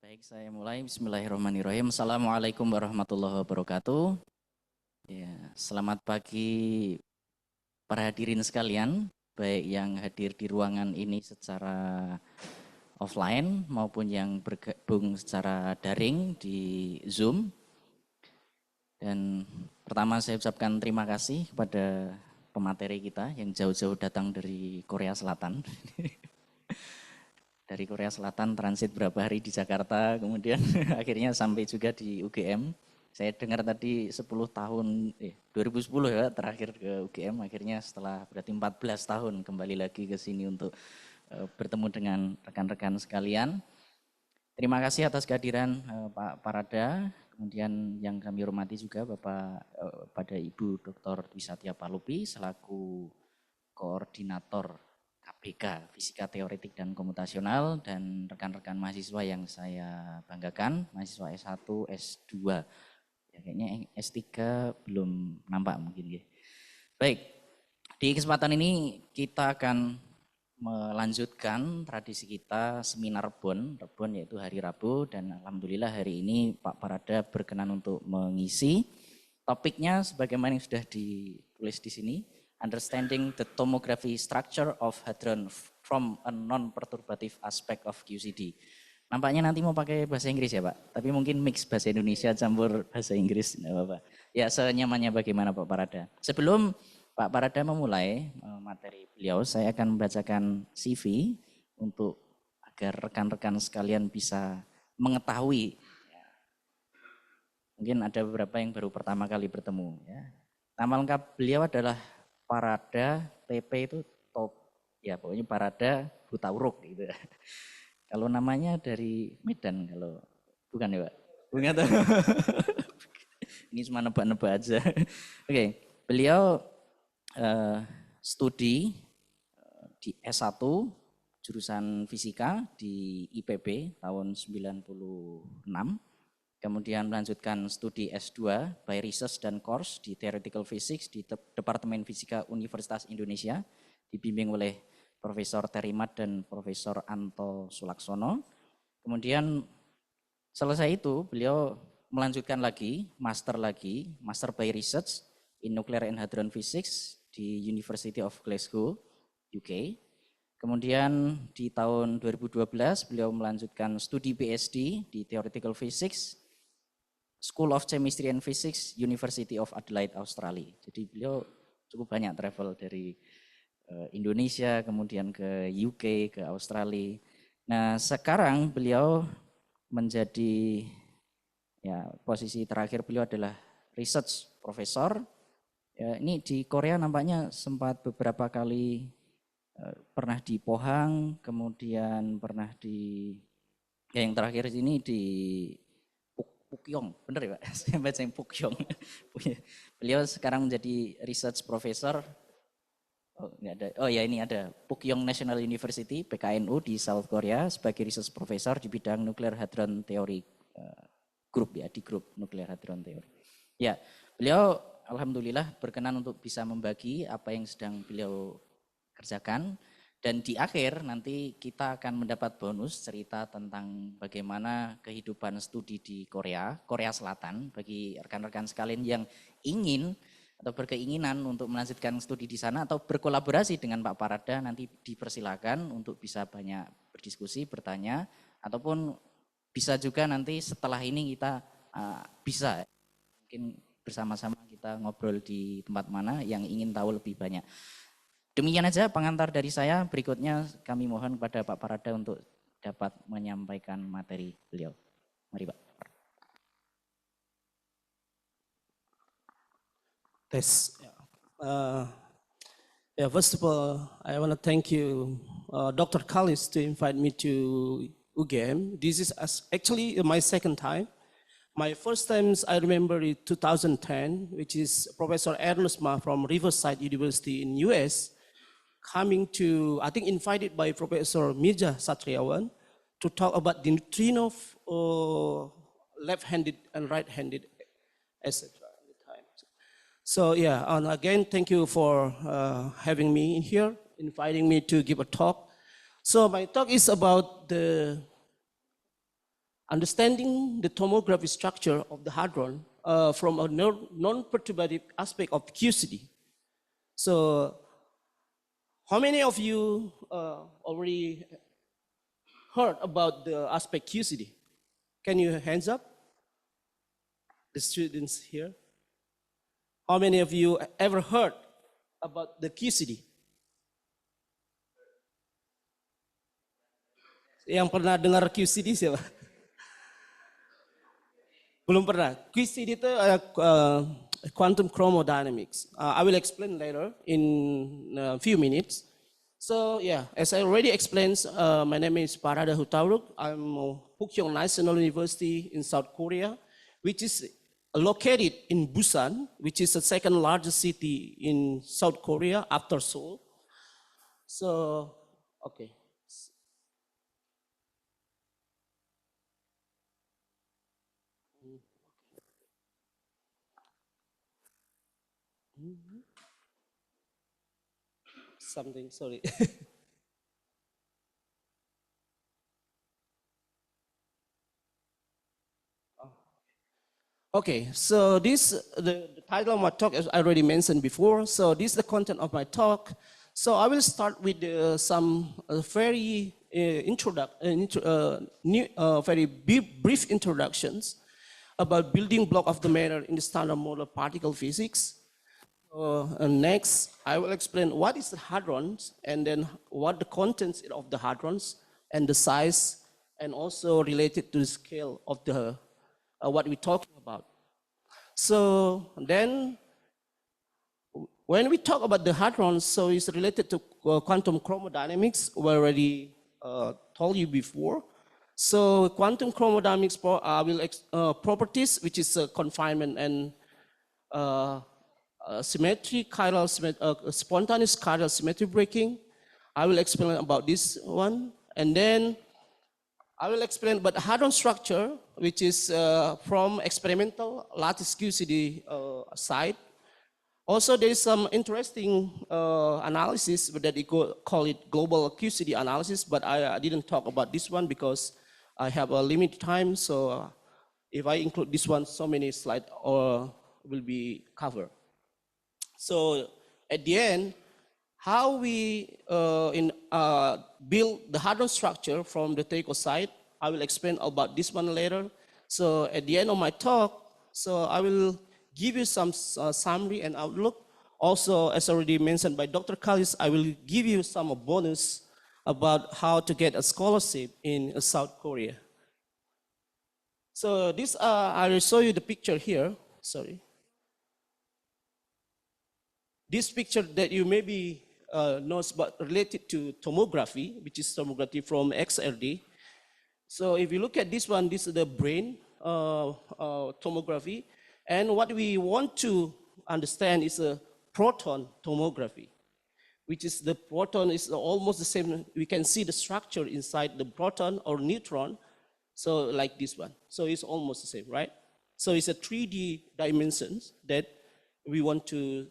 Baik, saya mulai. Bismillahirrahmanirrahim. Assalamualaikum warahmatullahi wabarakatuh. Ya, selamat pagi para hadirin sekalian, baik yang hadir di ruangan ini secara offline maupun yang bergabung secara daring di Zoom. Dan pertama saya ucapkan terima kasih kepada pemateri kita yang jauh-jauh datang dari Korea Selatan. Dari Korea Selatan transit berapa hari di Jakarta, kemudian akhirnya sampai juga di UGM. Saya dengar tadi 2010 ya terakhir ke UGM, akhirnya setelah berarti 14 tahun kembali lagi ke sini untuk bertemu dengan rekan-rekan sekalian. Terima kasih atas kehadiran Pak Parada, kemudian yang kami hormati juga pada Ibu Dr. Dwi Satya Palupi selaku koordinator KPK, Fisika Teoretik dan Komputasional, dan rekan-rekan mahasiswa yang saya banggakan, mahasiswa S1, S2, ya, kayaknya S3 belum nampak mungkin ya. Baik, di kesempatan ini kita akan melanjutkan tradisi kita seminar Rebon yaitu hari Rabu, dan alhamdulillah hari ini Pak Parada berkenan untuk mengisi. Topiknya sebagaimana yang sudah ditulis di sini, Understanding the Tomography Structure of Hadron from a Non-Perturbative Aspect of QCD. Nampaknya nanti mau pakai bahasa Inggris ya Pak, tapi mungkin mix bahasa Indonesia campur bahasa Inggris, enggak apa-apa. Ya senyamannya bagaimana Pak Parada. Sebelum Pak Parada memulai materi beliau, saya akan membacakan CV untuk agar rekan-rekan sekalian bisa mengetahui. Mungkin ada beberapa yang baru pertama kali bertemu. Ya. Nama lengkap beliau adalah Parada, TP itu top, ya pokoknya Parada Hutauruk gitu. Kalau namanya dari Medan, kalau bukan ya Pak? Bukan tahu. Ini cuma nebak-nebak aja. Oke, beliau studi di S1 jurusan fisika di IPB tahun 96. Kemudian melanjutkan studi S2 by Research dan Course di Theoretical Physics di Departemen Fisika Universitas Indonesia, dibimbing oleh Profesor Terimat dan Profesor Anto Sulaksono. Kemudian selesai itu beliau melanjutkan lagi, master by Research in Nuclear and Hadron Physics di University of Glasgow, UK. Kemudian di tahun 2012 beliau melanjutkan studi PhD di Theoretical Physics School of Chemistry and Physics, University of Adelaide, Australia. Jadi beliau cukup banyak travel dari Indonesia, kemudian ke UK, ke Australia. Nah sekarang beliau menjadi, ya posisi terakhir beliau adalah research professor. Ya, ini di Korea nampaknya sempat beberapa kali pernah di Pohang, kemudian pernah di, ya yang terakhir ini di Pukyong, benar ya Pak? Saya baca yang Pukyong. Beliau sekarang menjadi research professor. Oh, enggak ada. Oh ya, ini ada Pukyong National University PKNU di South Korea sebagai research professor di bidang Nuclear Hadron Theory group, ya, di grup Nuclear Hadron Theory. Ya, beliau alhamdulillah berkenan untuk bisa membagi apa yang sedang beliau kerjakan. Dan di akhir nanti kita akan mendapat bonus cerita tentang bagaimana kehidupan studi di Korea Selatan, bagi rekan-rekan sekalian yang ingin atau berkeinginan untuk melanjutkan studi di sana atau berkolaborasi dengan Pak Parada, nanti dipersilakan untuk bisa banyak berdiskusi, bertanya, ataupun bisa juga nanti setelah ini kita bisa mungkin bersama-sama kita ngobrol di tempat mana yang ingin tahu lebih banyak. Demikian aja pengantar dari saya. Berikutnya kami mohon kepada Pak Parada untuk dapat menyampaikan materi beliau. Mari Pak. First of all, I want to thank you, Dr. Kalis, to invite me to UGM. This is actually my second time. My first time I remember in 2010, which is Professor Ernest Ma from Riverside University in US. Coming to, I think invited by Professor Mirza Satriawan to talk about the neutrino left-handed and right-handed, etc. So yeah, and again, thank you for having me here, inviting me to give a talk. So my talk is about the understanding the tomography structure of the hadron from a non-perturbative aspect of QCD. So how many of you already heard about the aspect QCD? Can you hands up? The students here. How many of you ever heard about the QCD? Yang pernah dengar QCD siapa? Belum pernah. QCD itu quantum chromodynamics. I will explain later in a few minutes. So yeah, as I already explained, my name is Parada Hutauruk. I'm Pukyong National University in South Korea, which is located in Busan, which is the second largest city in South Korea after Seoul. So, okay. Something, sorry. Okay, so this, the title of my talk, as I already mentioned before, so this is the content of my talk. So I will start with some very very brief introductions about building block of the matter in the standard model of particle physics. And next, I will explain what is the hadrons and then what the contents of the hadrons and the size and also related to the scale of the what we're talking about. So then when we talk about the hadrons, so it's related to quantum chromodynamics, we already told you before. So quantum chromodynamics properties, which is confinement and symmetry, spontaneous chiral symmetry breaking. I will explain about this one. And then I will explain about hadron structure, which is from experimental lattice QCD side. Also, there is some interesting analysis that we call it global QCD analysis, but I didn't talk about this one because I have a limited time. So if I include this one, so many slides will be covered. So at the end, how we build the hadron structure from the theoretical side, I will explain about this one later. So at the end of my talk, so I will give you some summary and outlook. Also, as already mentioned by Dr. Kalis, I will give you some bonus about how to get a scholarship in South Korea. So this, I will show you the picture here, sorry. This picture that you maybe knows but related to tomography, which is tomography from XRD. So if you look at this one, this is the brain tomography. And what we want to understand is a proton tomography, which is the proton is almost the same. We can see the structure inside the proton or neutron. So like this one. So it's almost the same, right? So it's a 3D dimensions that we want to,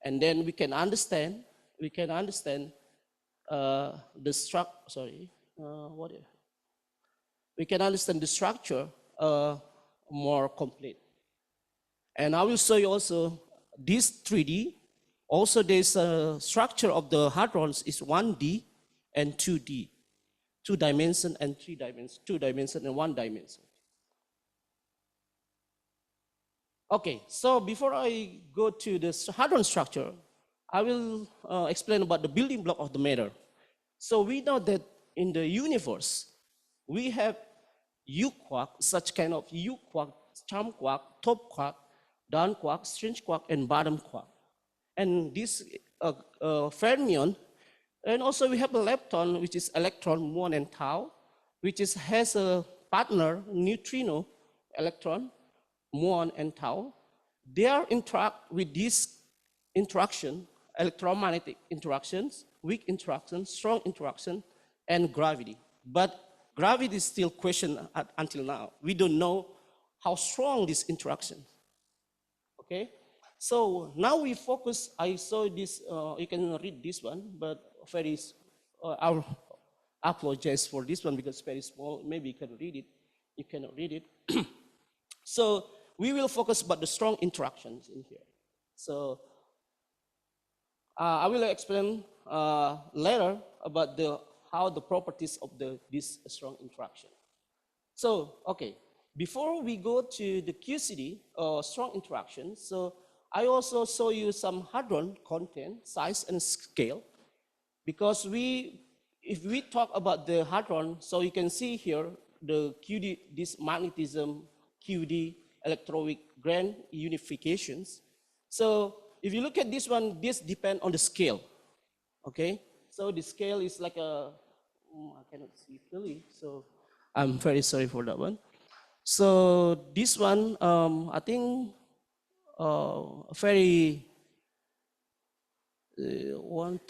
and then we can understand the structure, sorry, we can understand the structure more complete. And I will show you also this 3D. Also, there's a structure of the hadrons is 1D and 2D, 2 dimension and 3 dimension, 2 dimension and 1 dimension. Okay, so before I go to the hadron structure, I will explain about the building block of the matter. So we know that in the universe, we have U quark, such kind of U quark, charm quark, top quark, down quark, strange quark, and bottom quark. And this fermion, and also we have a lepton, which is electron, muon, and tau, which has a partner, neutrino, electron, muon, and tau. They are interact with this interaction, electromagnetic interactions, weak interaction, strong interaction, and gravity. But gravity is still questioned until now. We don't know how strong this interaction. Okay, so now we focus. I saw this. You can read this one, but I apologize for this one because it's very small. Maybe you can read it. You cannot read it. So we will focus about the strong interactions in here. So I will explain later about how the properties of this strong interaction. So, okay, before we go to the QCD, strong interaction, so I also show you some hadron content, size and scale, because if we talk about the hadron, so you can see here the QD, this magnetism, QD, electroweak grand unifications. So if you look at this one, this depends on the scale, okay? So the scale is like I cannot see clearly, so I'm very sorry for that one. So this one, I think very 10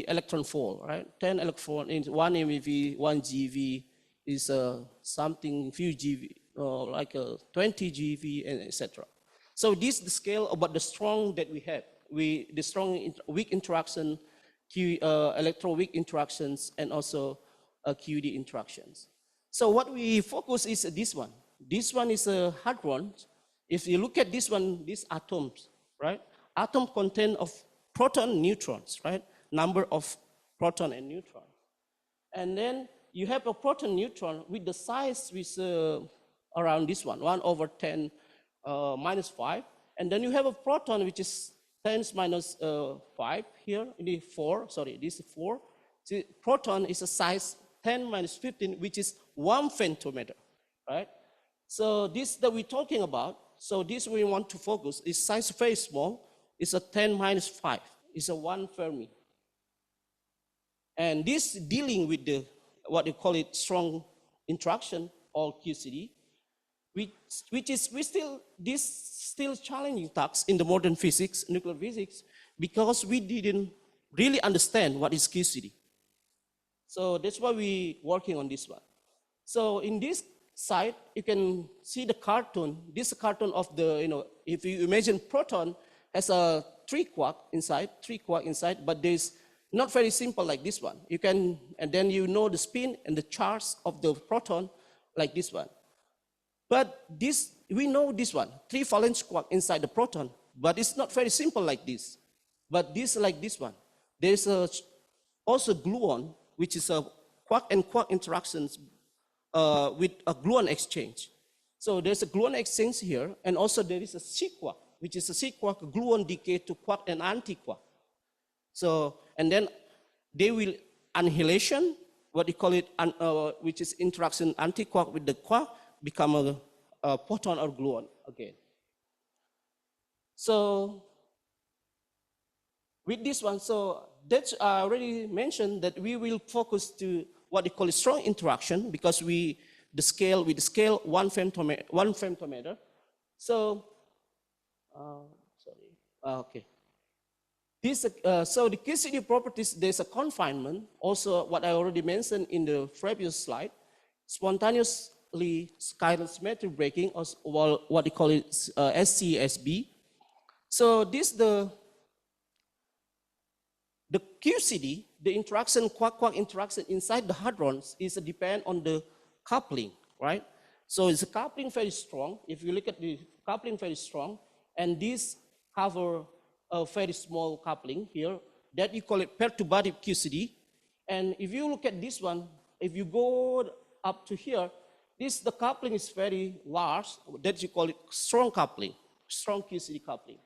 electron volt, right? 10 electron in 1 MeV, 1 GeV is something few GeV, like 20 GeV, and etc. So this is the scale about the strong that we have. The strong weak interaction, electroweak interactions, and also QD interactions. So what we focus is this one. This one is a hadron. If you look at this one, these atoms, right? Atom content of proton, neutrons, right? Number of proton and neutron. And then you have a proton neutron with the size with around this one, 1/10 minus 5. And then you have a proton which is 10 minus 5 here, the 4, sorry, this is 4. See, proton is a size 10 minus 15, which is 1 femtometer, right? So this that we're talking about, so this we want to focus is size very small. It's a 10 minus 5. It's a 1 Fermi. And this dealing with the, what you call it, strong interaction or QCD, this still challenging task in the modern physics, nuclear physics, because we didn't really understand what is QCD. So that's why we're working on this one. So in this side, you can see the cartoon. This cartoon of the, if you imagine proton has a 3 quark inside, but there's not very simple like this one. You can, and then you know the spin and the charge of the proton like this one. But this, we know this one, 3 valence quark inside the proton, but it's not very simple like this. But this like this one. There's also gluon, which is a quark and quark interactions with a gluon exchange. So there's a gluon exchange here, and also there is a C quark, which is a C quark gluon decay to quark and anti-quark. So, and then they will annihilation, what you call it, which is interaction anti-quark with the quark, become a proton or gluon again. So with this one, so that's I already mentioned that we will focus to what they call a strong interaction, because with the scale 1 femtometer. So okay. This, so the QCD properties, there's a confinement. Also, what I already mentioned in the previous slide, spontaneously chiral symmetry breaking, or what they call it SCSB. So this the QCD, the interaction, quark-quark interaction inside the hadrons is depend on the coupling, right? So it's a coupling very strong. If you look at the coupling very strong, and this have a very small coupling here, that you call it perturbative QCD. And if you look at this one, if you go up to here, the coupling is very large, that you call it strong coupling, strong QCD coupling.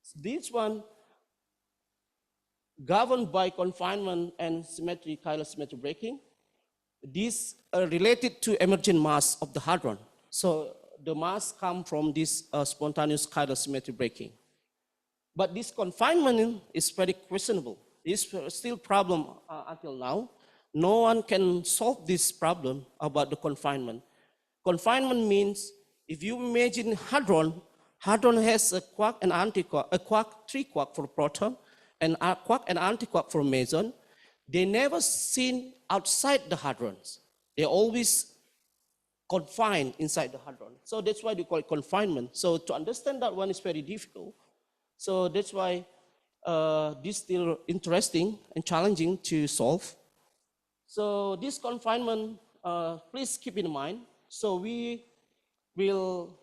So this one governed by confinement and symmetry, chiral symmetry breaking. These are related to emergent mass of the hadron. So the mass come from this spontaneous chiral symmetry breaking. But this confinement is very questionable. It's still problem until now. No one can solve this problem about the confinement. Confinement means if you imagine hadron has a quark and antiquark, a quark, 3 quark for proton, and a quark and antiquark for meson. They never seen outside the hadrons. They always confined inside the hadron. So that's why they call it confinement. So to understand that one is very difficult. So that's why this is still interesting and challenging to solve. So this confinement, please keep in mind. So we will,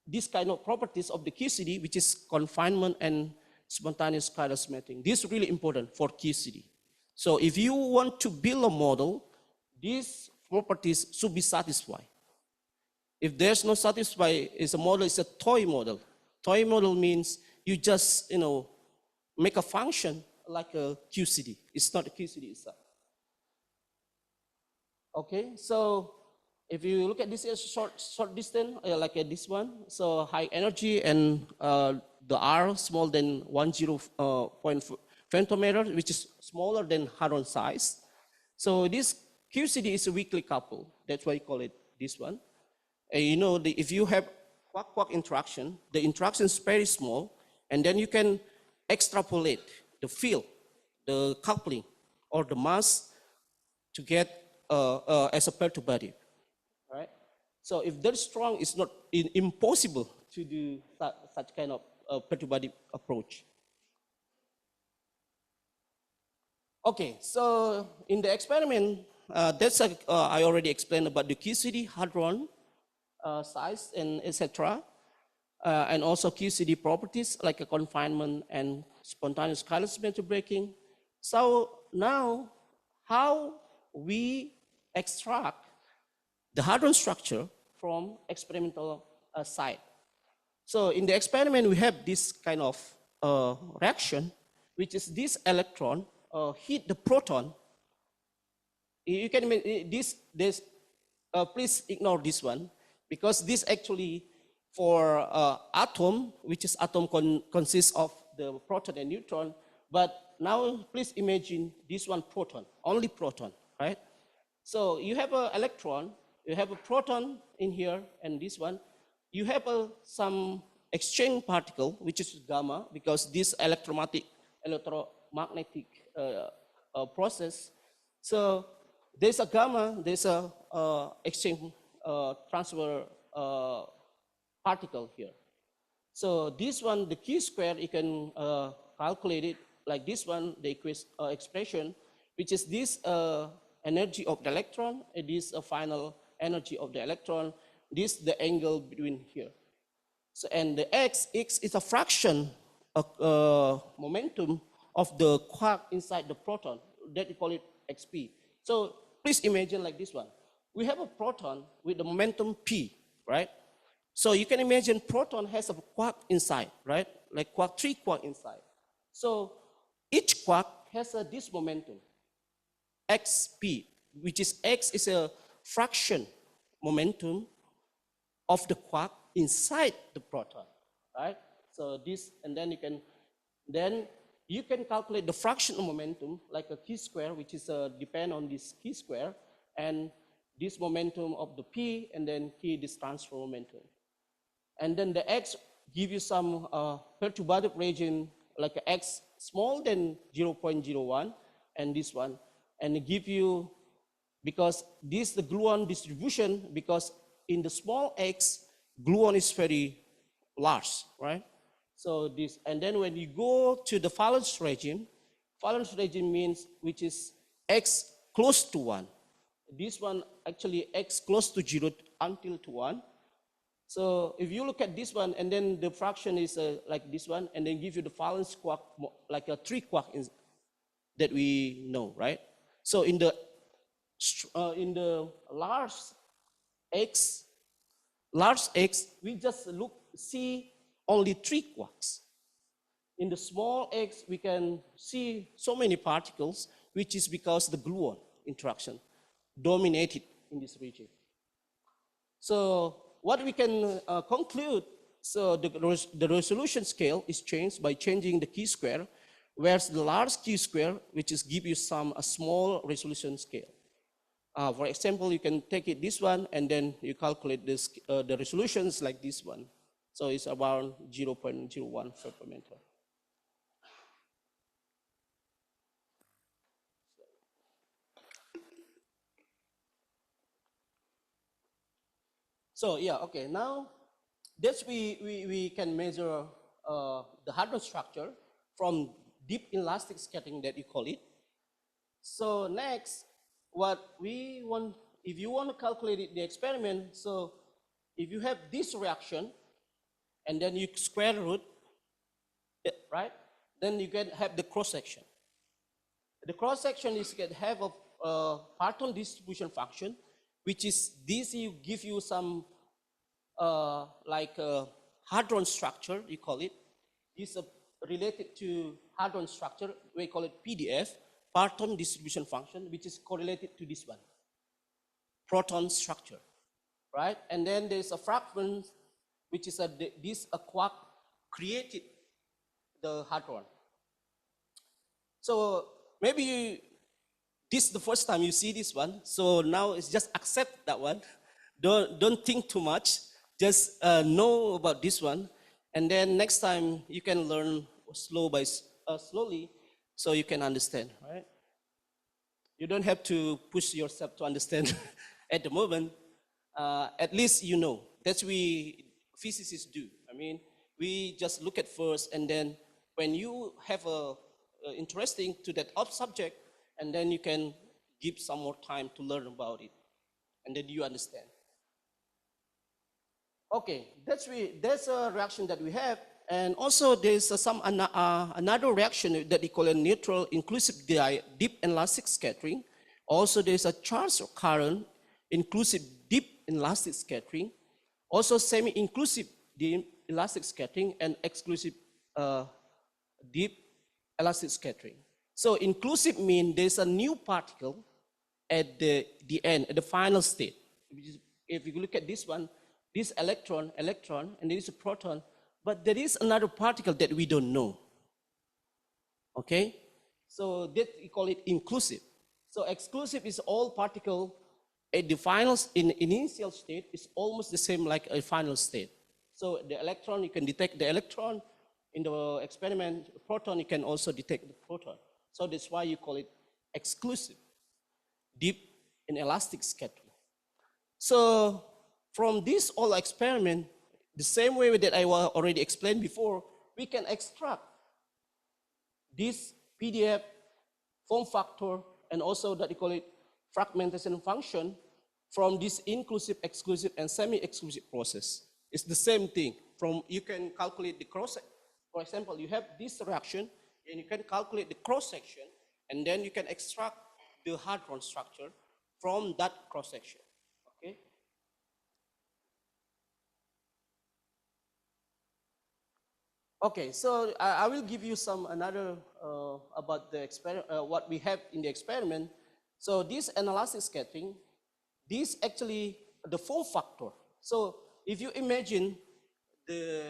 this kind of properties of the QCD, which is confinement and spontaneous chiral smelting. This is really important for QCD. So if you want to build a model, these properties should be satisfied. If there's no satisfied, it's a model, it's a toy model. Toy model means you just, make a function like a QCD. It's not a QCD itself. Okay, so if you look at this as short distance, like this one, so high energy and the R smaller than 10.5 femtometer, which is smaller than hadron size. So this QCD is a weakly coupled. That's why you call it this one. And if you have quark-quark interaction, the interaction is very small, and then you can extrapolate the field, the coupling, or the mass to get as a perturbative, right? So if they're strong, it's not impossible to do such kind of perturbative approach. Okay, so in the experiment, I already explained about the QCD hadron size and etc. And also QCD properties like a confinement and spontaneous chiral symmetry breaking. So now, how we extract the hadron structure from experimental site. So in the experiment, we have this kind of reaction, which is this electron hit the proton. You can imagine this. Please ignore this one, because this actually for atom, which is atom consists of the proton and neutron. But now please imagine this one proton, only proton, right? So you have an electron, you have a proton in here, and this one. You have some exchange particle, which is gamma, because this electromagnetic process. So there's a gamma, there's a exchange transfer particle here. So this one, the Q square, you can calculate it like this one, the expression, which is this energy of the electron, it is a final energy of the electron, this the angle between here. So, and the x is a fraction of momentum of the quark inside the proton, that we call it xp. So please imagine like this one. We have a proton with the momentum p, right? So you can imagine proton has a quark inside, right? Like quark, 3 quark inside. So each quark has this momentum, xp, which is x is a fraction momentum of the quark inside the proton, right? So this, and then you can calculate the fraction of momentum like a Q square, which is depend on this Q square, and this momentum of the P, and then K, this transfer momentum. And then the X give you some perturbative region like a X small than 0.01, and this one, and it give you, because this the gluon distribution, because in the small x, gluon is very large, right? So this, and then when you go to the valence regime means which is x close to 1. This one actually x close to 0 until to 1. So if you look at this one, and then the fraction is like this one, and then give you the valence quark, like a 3 quark that we know, right? So in the large x, we just see only 3 quarks. In the small x, we can see so many particles, which is because the gluon interaction dominated in this region. So what we can conclude, so the resolution scale is changed by changing the Q square, whereas the large Q square, which is give you a small resolution scale. For example, you can take it this one, and then you calculate this, the resolutions like this one. So it's about 0.01 femtometer. So yeah, okay, now this we can measure the hadron structure from deep elastic scattering that you call it. So next, what we want if you want to calculate the experiment, so if you have this reaction, and then you square root, right? Then you can have the cross section. The cross section is can have a Parton distribution function, which is this you give you some like a hadron structure, you call it. This is related to hadron structure, we call it PDF, Parton distribution function, which is correlated to this one, proton structure, right? And then there's a fragment, which is a quark created the hadron. So maybe this is the first time you see this one. So now it's just accept that one. Don't think too much. Just know about this one. And then next time you can learn slowly so you can understand, right? You don't have to push yourself to understand at the moment. At least you know. That's what we physicists do. I mean, we just look at first, and then when you have a interesting to that subject, and then you can give some more time to learn about it, and then you understand. Okay, that's a reaction that we have, and also there's another reaction that we call a neutral inclusive deep elastic scattering. Also, there's a charge current inclusive deep elastic scattering. Also, semi-inclusive deep elastic scattering and exclusive deep elastic scattering. So inclusive means there's a new particle at the end, at the final state. If you look at this one, this electron, and there is a proton, but there is another particle that we don't know. Okay? So that we call it inclusive. So exclusive is all particle at the final, in initial state is almost the same like a final state. So the electron, you can detect the electron. In the experiment, proton, you can also detect the proton. So that's why you call it exclusive, deep and elastic scattering. So from this all experiment, the same way that I already explained before, we can extract this PDF form factor and also that we call it fragmentation function from this inclusive, exclusive, and semi-exclusive process. It's the same thing. You can calculate the cross. For example, you have this reaction, and you can calculate the cross section, and then you can extract the hadron structure from that cross section. Okay. Okay, so I will give you some another about the experiment, what we have in the experiment. So this inelastic scattering, this actually the form factor. So if you imagine the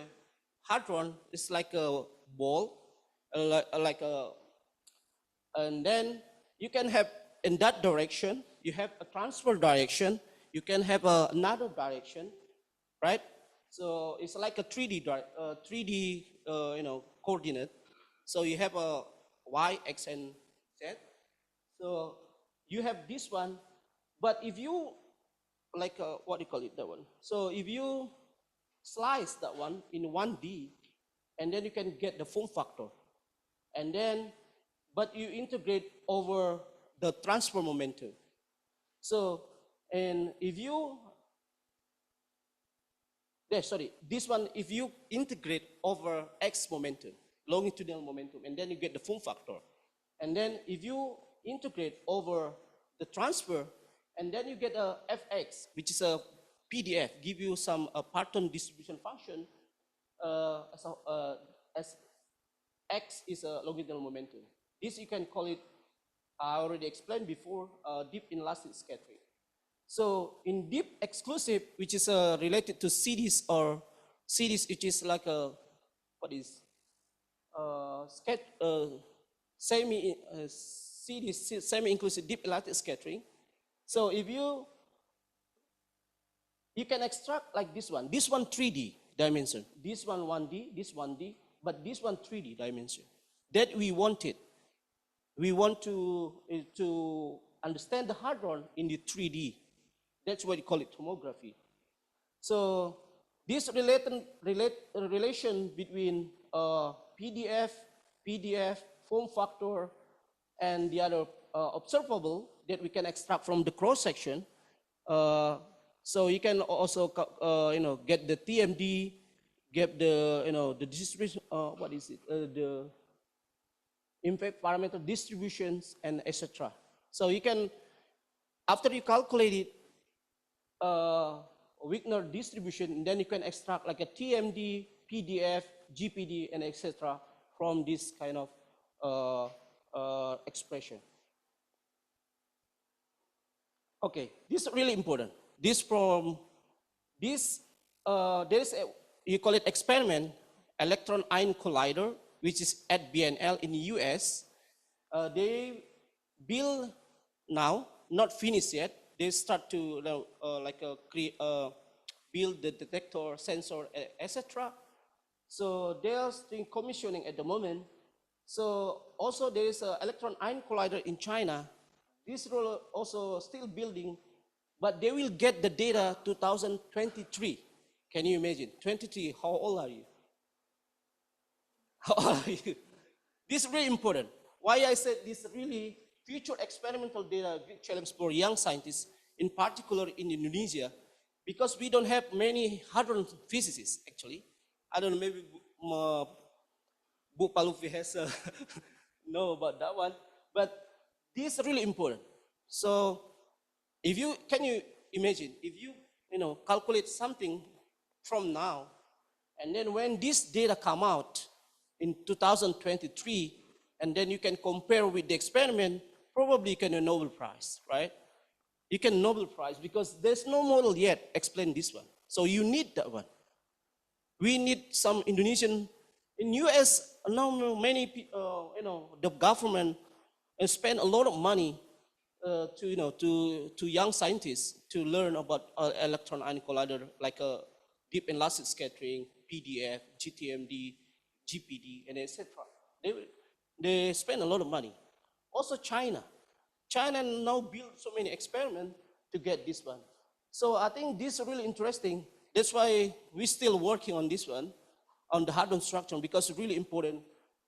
hadron is like a ball, and then you can have in that direction, you have a transfer direction, you can have another direction, right? So it's like a 3D coordinate. So you have a y, x, and z. So you have this one, but if you like what do you call it, that one? So if you slice that one in 1D, and then you can get the form factor, and then but you integrate over the transfer momentum. So and if you this one, if you integrate over x momentum, longitudinal momentum, and then you get the form factor. And then if you integrate over the transfer, and then you get a fx, which is a PDF, give you some Parton distribution function as x is a longitudinal momentum. This you can call it, I already explained before, deep inelastic scattering. So in deep exclusive, which is related to CDs or CDs, which is like a, what is, semi-inclusive deep elastic scattering. So if you can extract like this one 3D dimension, this one 1D, this 1D, but this one 3D dimension. That we wanted. We want to understand the hadron in the 3D. That's why we call it tomography. So this relation between PDF, form factor, and the other observable that we can extract from the cross section, Uh, so you can also get the TMD, get the the distribution. What is it? The impact parameter distributions and etc. So you can, after you calculate it, Wigner distribution, then you can extract like a TMD, PDF, GPD, and etc. from this kind of expression. Okay, this is really important. This from this there is a, you call it experiment, electron ion collider, which is at BNL in the US. They build now, not finished yet. They start to build the detector, sensor, etc. So they are still commissioning at the moment. So also there is an electron ion collider in China. This role also still building, but they will get the data 2023. Can you imagine? 23, how old are you? How old are you? This is really important. Why I said this really future experimental data big challenge for young scientists, in particular in Indonesia, because we don't have many hadron physicists actually. I don't know, maybe Bu Palufi has know about that one, but this is really important. So if you, can you imagine, if you, calculate something from now, and then when this data come out in 2023, and then you can compare with the experiment, probably you can a Nobel Prize, right? You can Nobel Prize because there's no model yet explain this one. So you need that one. We need some Indonesian, in US now many the government spend a lot of money to young scientists to learn about electron ion collider like a deep elastic scattering, PDF, GTMD, GPD, and etc. They spend a lot of money. Also China. China now build so many experiments to get this one. So I think this is really interesting. That's why we're still working on this one, on the hadron structure, because it's really important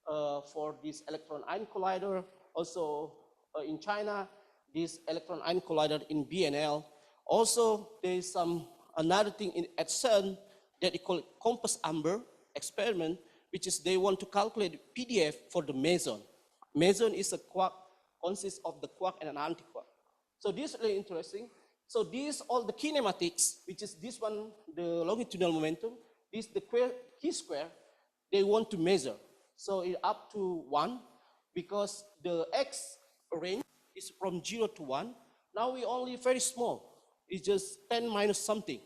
for this electron ion collider. Also in China, this electron ion collider in BNL. Also, there's another thing at CERN that they call it Compass Amber experiment, which is they want to calculate PDF for the meson. Meson is a quark, consists of the quark and an antiquark. So this is really interesting. So these all the kinematics, which is this one, the longitudinal momentum, this the chi-square, they want to measure. So it up to 1, because the x range is from 0 to 1. Now we only very small. It's just 10 minus something,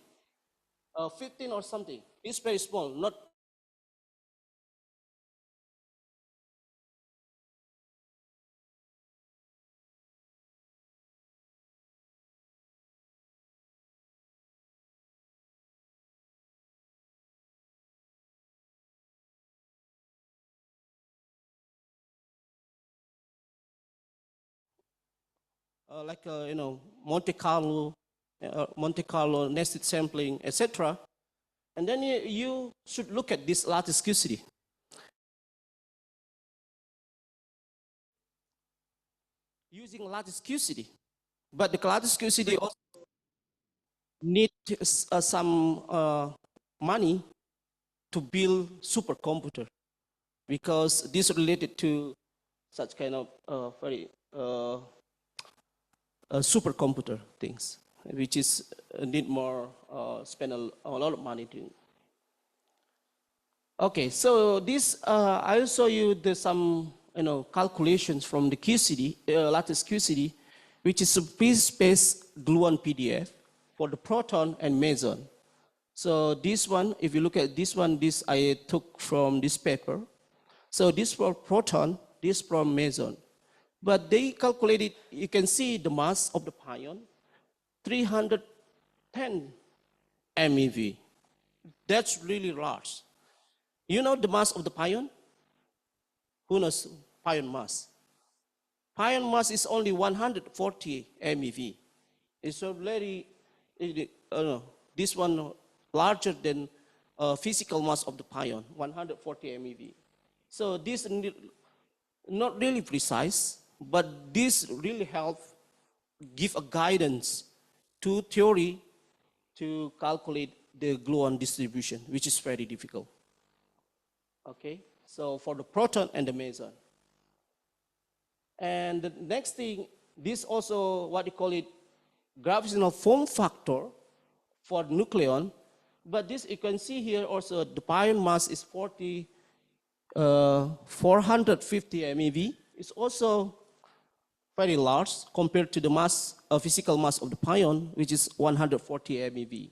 15 or something. It's very small, not like Monte Carlo nested sampling, etc. And then you should look at this lattice scarcity. Using lattice scarcity, but the lattice scarcity also need some money to build supercomputer, because this related to such kind of very supercomputer things, which is need more spend a lot of money to. Okay, so this I'll show you some calculations from the QCD, lattice QCD, which is a piece-space gluon PDF for the proton and meson. So this one, if you look at this one, this I took from this paper. So this for proton, this from meson. But they calculated, you can see the mass of the pion, 310 MeV. That's really large. You know the mass of the pion? Who knows pion mass? Pion mass is only 140 MeV. It's a very, this one larger than physical mass of the pion, 140 MeV. So this not really precise, but this really help give a guidance two theory to calculate the gluon distribution, which is very difficult. Okay, so for the proton and the meson. And the next thing, this also what you call it gravitational form factor for nucleon. But this you can see here also the pion mass is 450 MeV. It's also very large compared to the mass, physical mass of the pion, which is 140 MeV.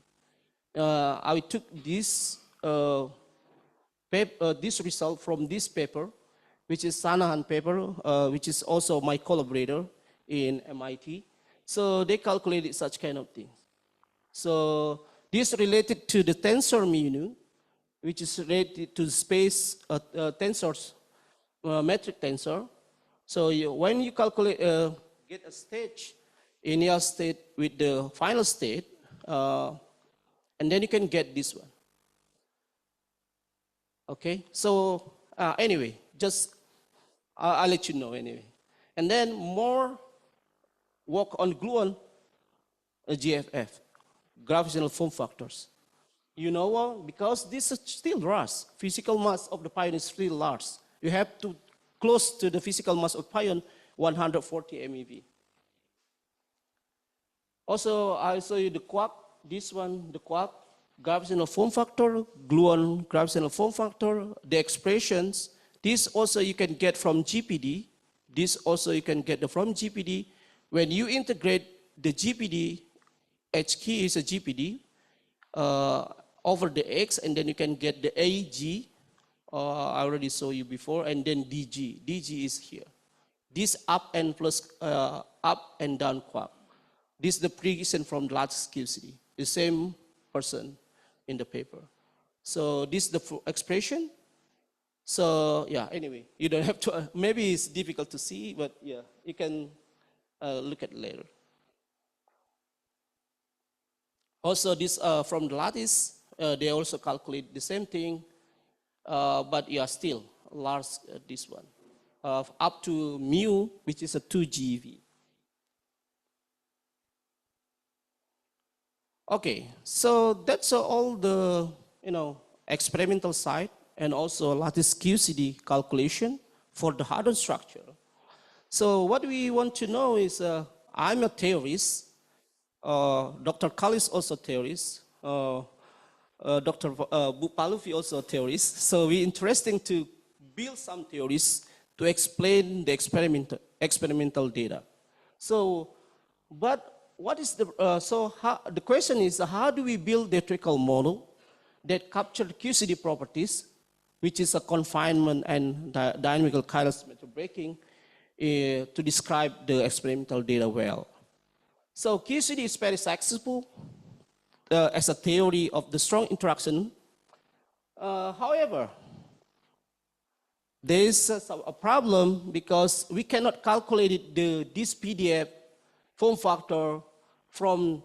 I took this this result from this paper, which is Sanahan paper, which is also my collaborator in MIT. So they calculated such kind of things. So this related to the tensor mu, which is related to space tensors, metric tensor. So when you calculate, get a stage, initial state with the final state, and then you can get this one. Okay, so anyway, just I'll let you know anyway. And then more work on gluon GFF, gravitational form factors. You know what? Because this is still large. Physical mass of the pion is still large. You have to close to the physical mass of pion, 140 MeV. Also, I'll show you the quark. This one, the quark, gravitational form factor, gluon gravitational form factor, the expressions. This also you can get from GPD. This also you can get from GPD. When you integrate the GPD, H key is a GPD, over the X, and then you can get the AG. I already saw you before, and then DG. DG is here. This up and down quark. This is the prediction from the lattice QCD, the same person in the paper. So this is the expression. So yeah, anyway, you don't have to, maybe it's difficult to see, but yeah, you can look at it later. Also this from the lattice, they also calculate the same thing, but yeah, still large this one, up to mu, which is a 2 GeV. Okay, so that's all the experimental side and also lattice QCD calculation for the hadron structure. So what we want to know is, I'm a theorist. Dr. Khalid also a theorist. Dr. Bupalufi also a theorist. So we're interesting to build some theories to explain the experimental data. So, but what is the, the question is, how do we build the theoretical model that capture QCD properties, which is a confinement and dynamical chiral symmetry breaking, to describe the experimental data well. So QCD is very successful as a theory of the strong interaction. However, there is a problem because we cannot calculate this PDF form factor from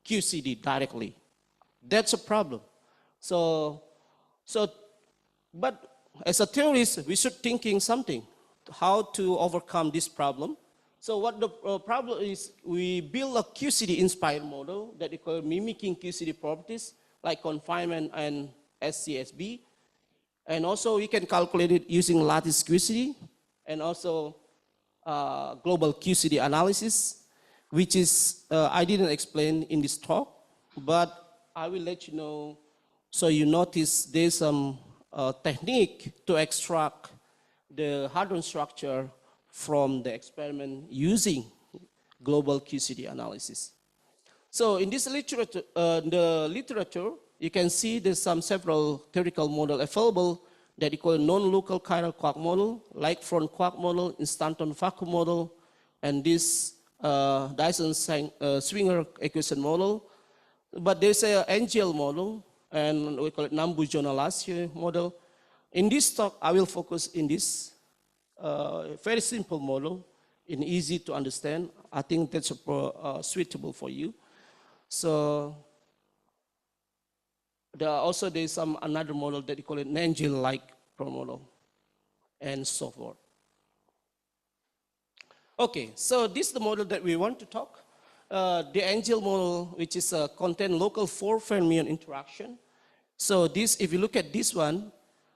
QCD directly. That's a problem. But as a theorist, we should thinking something, how to overcome this problem. So what the problem is, we build a QCD-inspired model that we call mimicking QCD properties, like confinement and SCSB. And also we can calculate it using lattice QCD, and also global QCD analysis, which is, I didn't explain in this talk, but I will let you know. So you notice there's some technique to extract the hadron structure from the experiment using global QCD analysis. So in this literature, you can see there's several theoretical models available that you call non-local chiral quark model, like from quark model, instanton vacuum model, and this Dyson-Swinger equation model. But there's an NGL model, and we call it Nambu-Jonalasio model. In this talk, I will focus in this very simple model, and easy to understand. I think that's suitable for you. So there's another model that you call it NGL-like model, and so forth. Okay, so this is the model that we want to talk. the angel model, which is contain local four fermion interaction. So this, if you look at this one,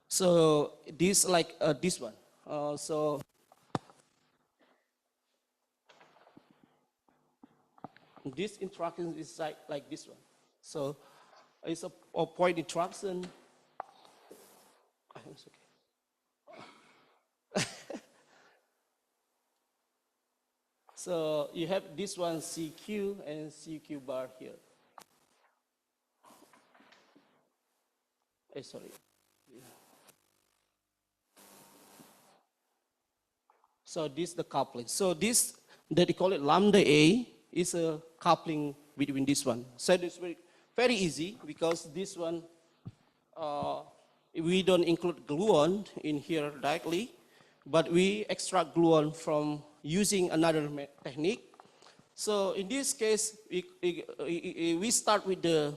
so this like this one. So this interaction is like this one. So it's a point interaction. It's okay. So you have this one CQ and CQ bar here. Sorry. So this is the coupling. So this, that they call it lambda A, is a coupling between this one. So it's very easy because this one, we don't include gluon in here directly, but we extract gluon from using another technique. So in this case, we start with the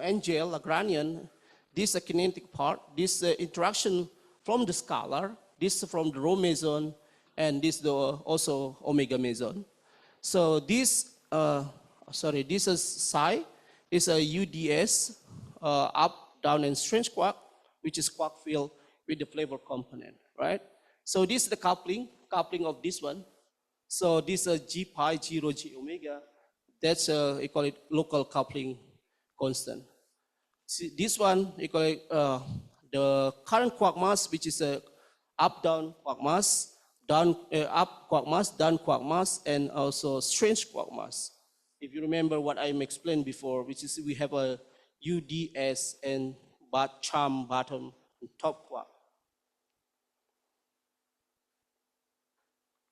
angel, Lagrangian. This is a kinetic part. This interaction from the scalar. This from the rho meson, and this also omega meson. So this, this is psi, is a UDS, up, down, and strange quark, which is quark field with the flavor component, right? So this is the coupling of this one. So this is G pi, 0, G omega. That's, we call it local coupling constant. See, this one, we call it the current quark mass, which is a up-down quark mass, down, up quark mass, down quark mass, and also strange quark mass. If you remember what I explained before, which is we have a UDS and charm bottom and top quark.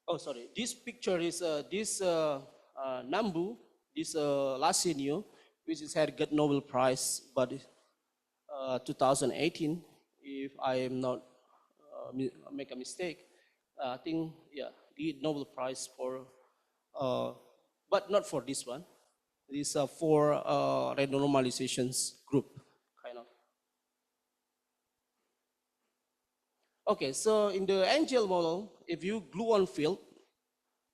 Oh, sorry. This picture is this Nambu, this Lasinio, which has had got Nobel Prize, but 2018, if I am not make a mistake, I think, yeah, the Nobel Prize for, but not for this one. This for renormalizations group, kind of. Okay, so in the angel model, if you gluon field,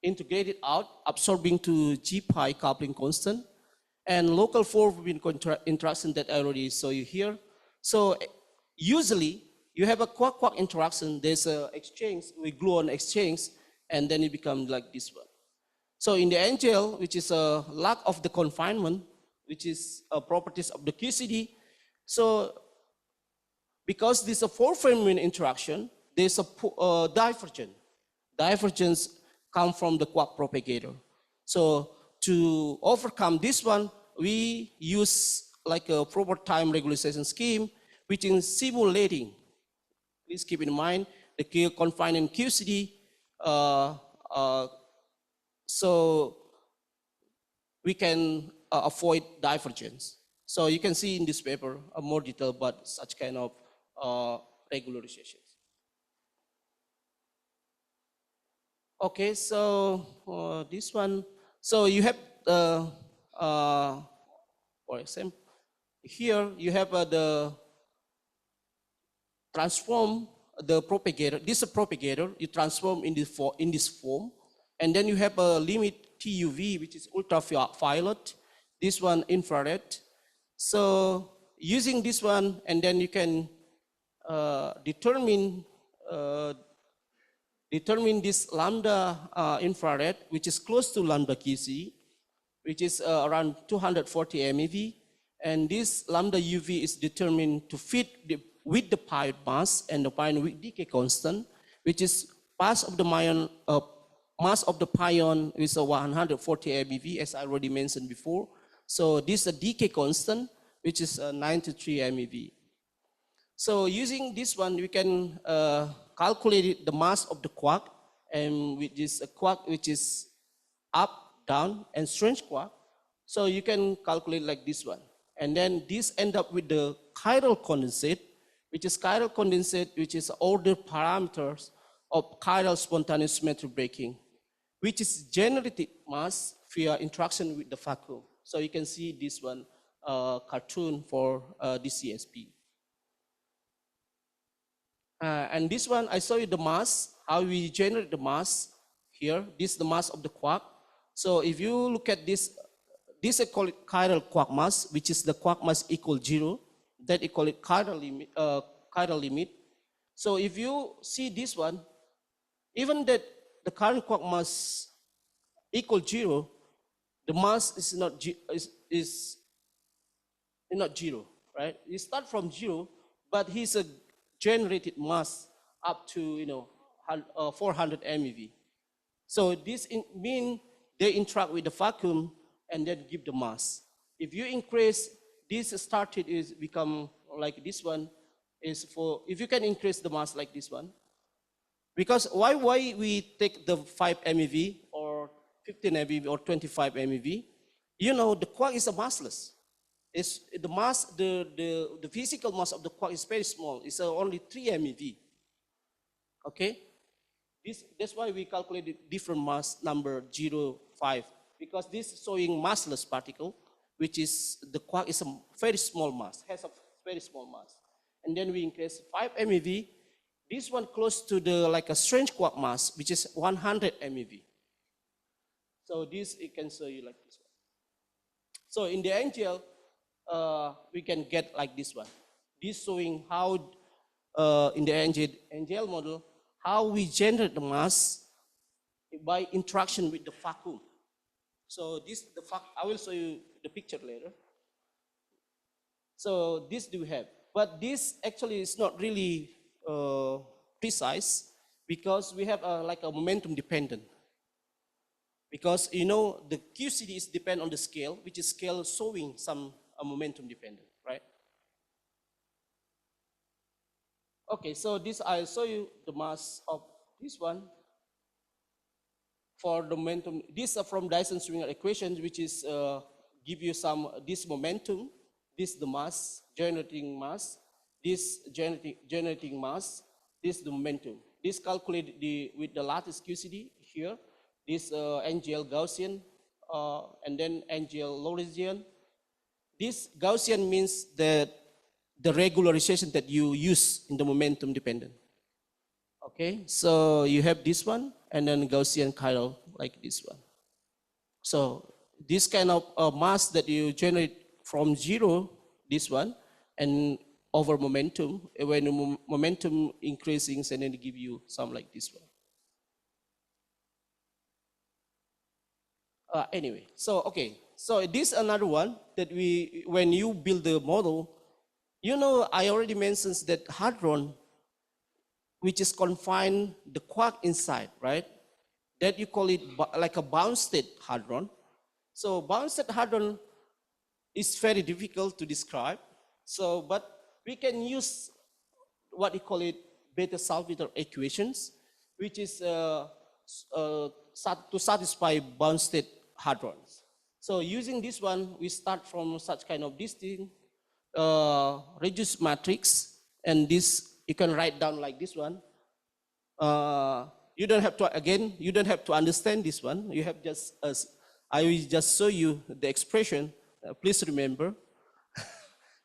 integrate it out, absorbing to G pi coupling constant, and local four interaction that I already saw you here. So usually you have a quark-quark interaction, there's a exchange, we gluon exchange, and then it becomes like this one. So in the angel, which is a lack of the confinement, which is properties of the QCD, so because this is a four fermion interaction, there's a divergence. Divergence come from the quark propagator. So to overcome this one, we use like a proper time regularization scheme, which is simulating. Please keep in mind the confinement QCD. So we can avoid divergence. So you can see in this paper a more detail about such kind of regularizations. Okay, so this one, so you have, for example, here you have the transform the propagator. This is a propagator. You transform in this form, and then you have a limit TUV, which is ultraviolet. This one infrared. So using this one, and then you can determine this lambda infrared, which is close to lambda QC, which is around 240 MeV. And this lambda UV is determined to fit with the pion mass and the pion with decay constant, which is mass of the pion is 140 MeV, as I already mentioned before. So this is a decay constant, which is 93 MeV. So using this one, we can calculate the mass of the quark, and with this quark which is up, down, and strange quark. So you can calculate like this one. And then this end up with the chiral condensate, which is order parameters of chiral spontaneous symmetry breaking, which is generated mass via interaction with the vacuum. So you can see this one cartoon for DCSP. And this one, I show you the mass, how we generate the mass here. This is the mass of the quark. So if you look at this, this I call it chiral quark mass, which is the quark mass equal 0. That I call it chiral limit. So if you see this one, even that the current quark mass equal 0, the mass is not 0, right? You start from 0, but he's a generated mass up to 400 MeV. So this mean they interact with the vacuum and then give the mass. If you increase, this started is become like this one is for, if you can increase the mass like this one, because why we take the 5 MeV or 15 MeV or 25 MeV? You know, the quark is a massless. It's the mass, the physical mass of the quark is very small. It's only 3 MeV. Okay? That's why we calculated different mass number 0, 5, because this is showing massless particle, which is the quark is a very small mass, has a very small mass. And then we increase 5 MeV. This one close to the like a strange quark mass, which is 100 MeV. So this it can show you like this one. So in the NGL, we can get like this one. This showing how in the NGL model, how we generate the mass by interaction with the vacuum. So this, I will show you the picture later. So this do we have, but this actually is not really precise, because we have like a momentum dependent. Because you know the QCD is depend on the scale, which is scale showing some momentum dependent, right? Okay, so this I'll show you the mass of this one for the momentum. These are from Dyson-Swinger equations, which is give you some this momentum, this the mass, generating mass, this generating mass, this the momentum. This calculated with the lattice QCD here. This NGL Gaussian and then NGL Lorentzian. This Gaussian means that the regularization that you use in the momentum dependent. Okay, so you have this one and then Gaussian chiral like this one. So this kind of mass that you generate from 0, this one, and over momentum, when the momentum increasing, and then give you some like this one. Anyway, so okay, so this another one that when you build the model, you know, I already mentioned that hadron, which is confined the quark inside, right? That you call it like a bound state hadron. So bound state hadron is very difficult to describe. So, but we can use what you call it Bethe-Salpeter equations, which is to satisfy bound state hadrons. So using this one, we start from such kind of distinct reduced matrix, and this you can write down like this one. You don't have to, again, you don't have to understand this one. You have just, I will just show you the expression. Please remember,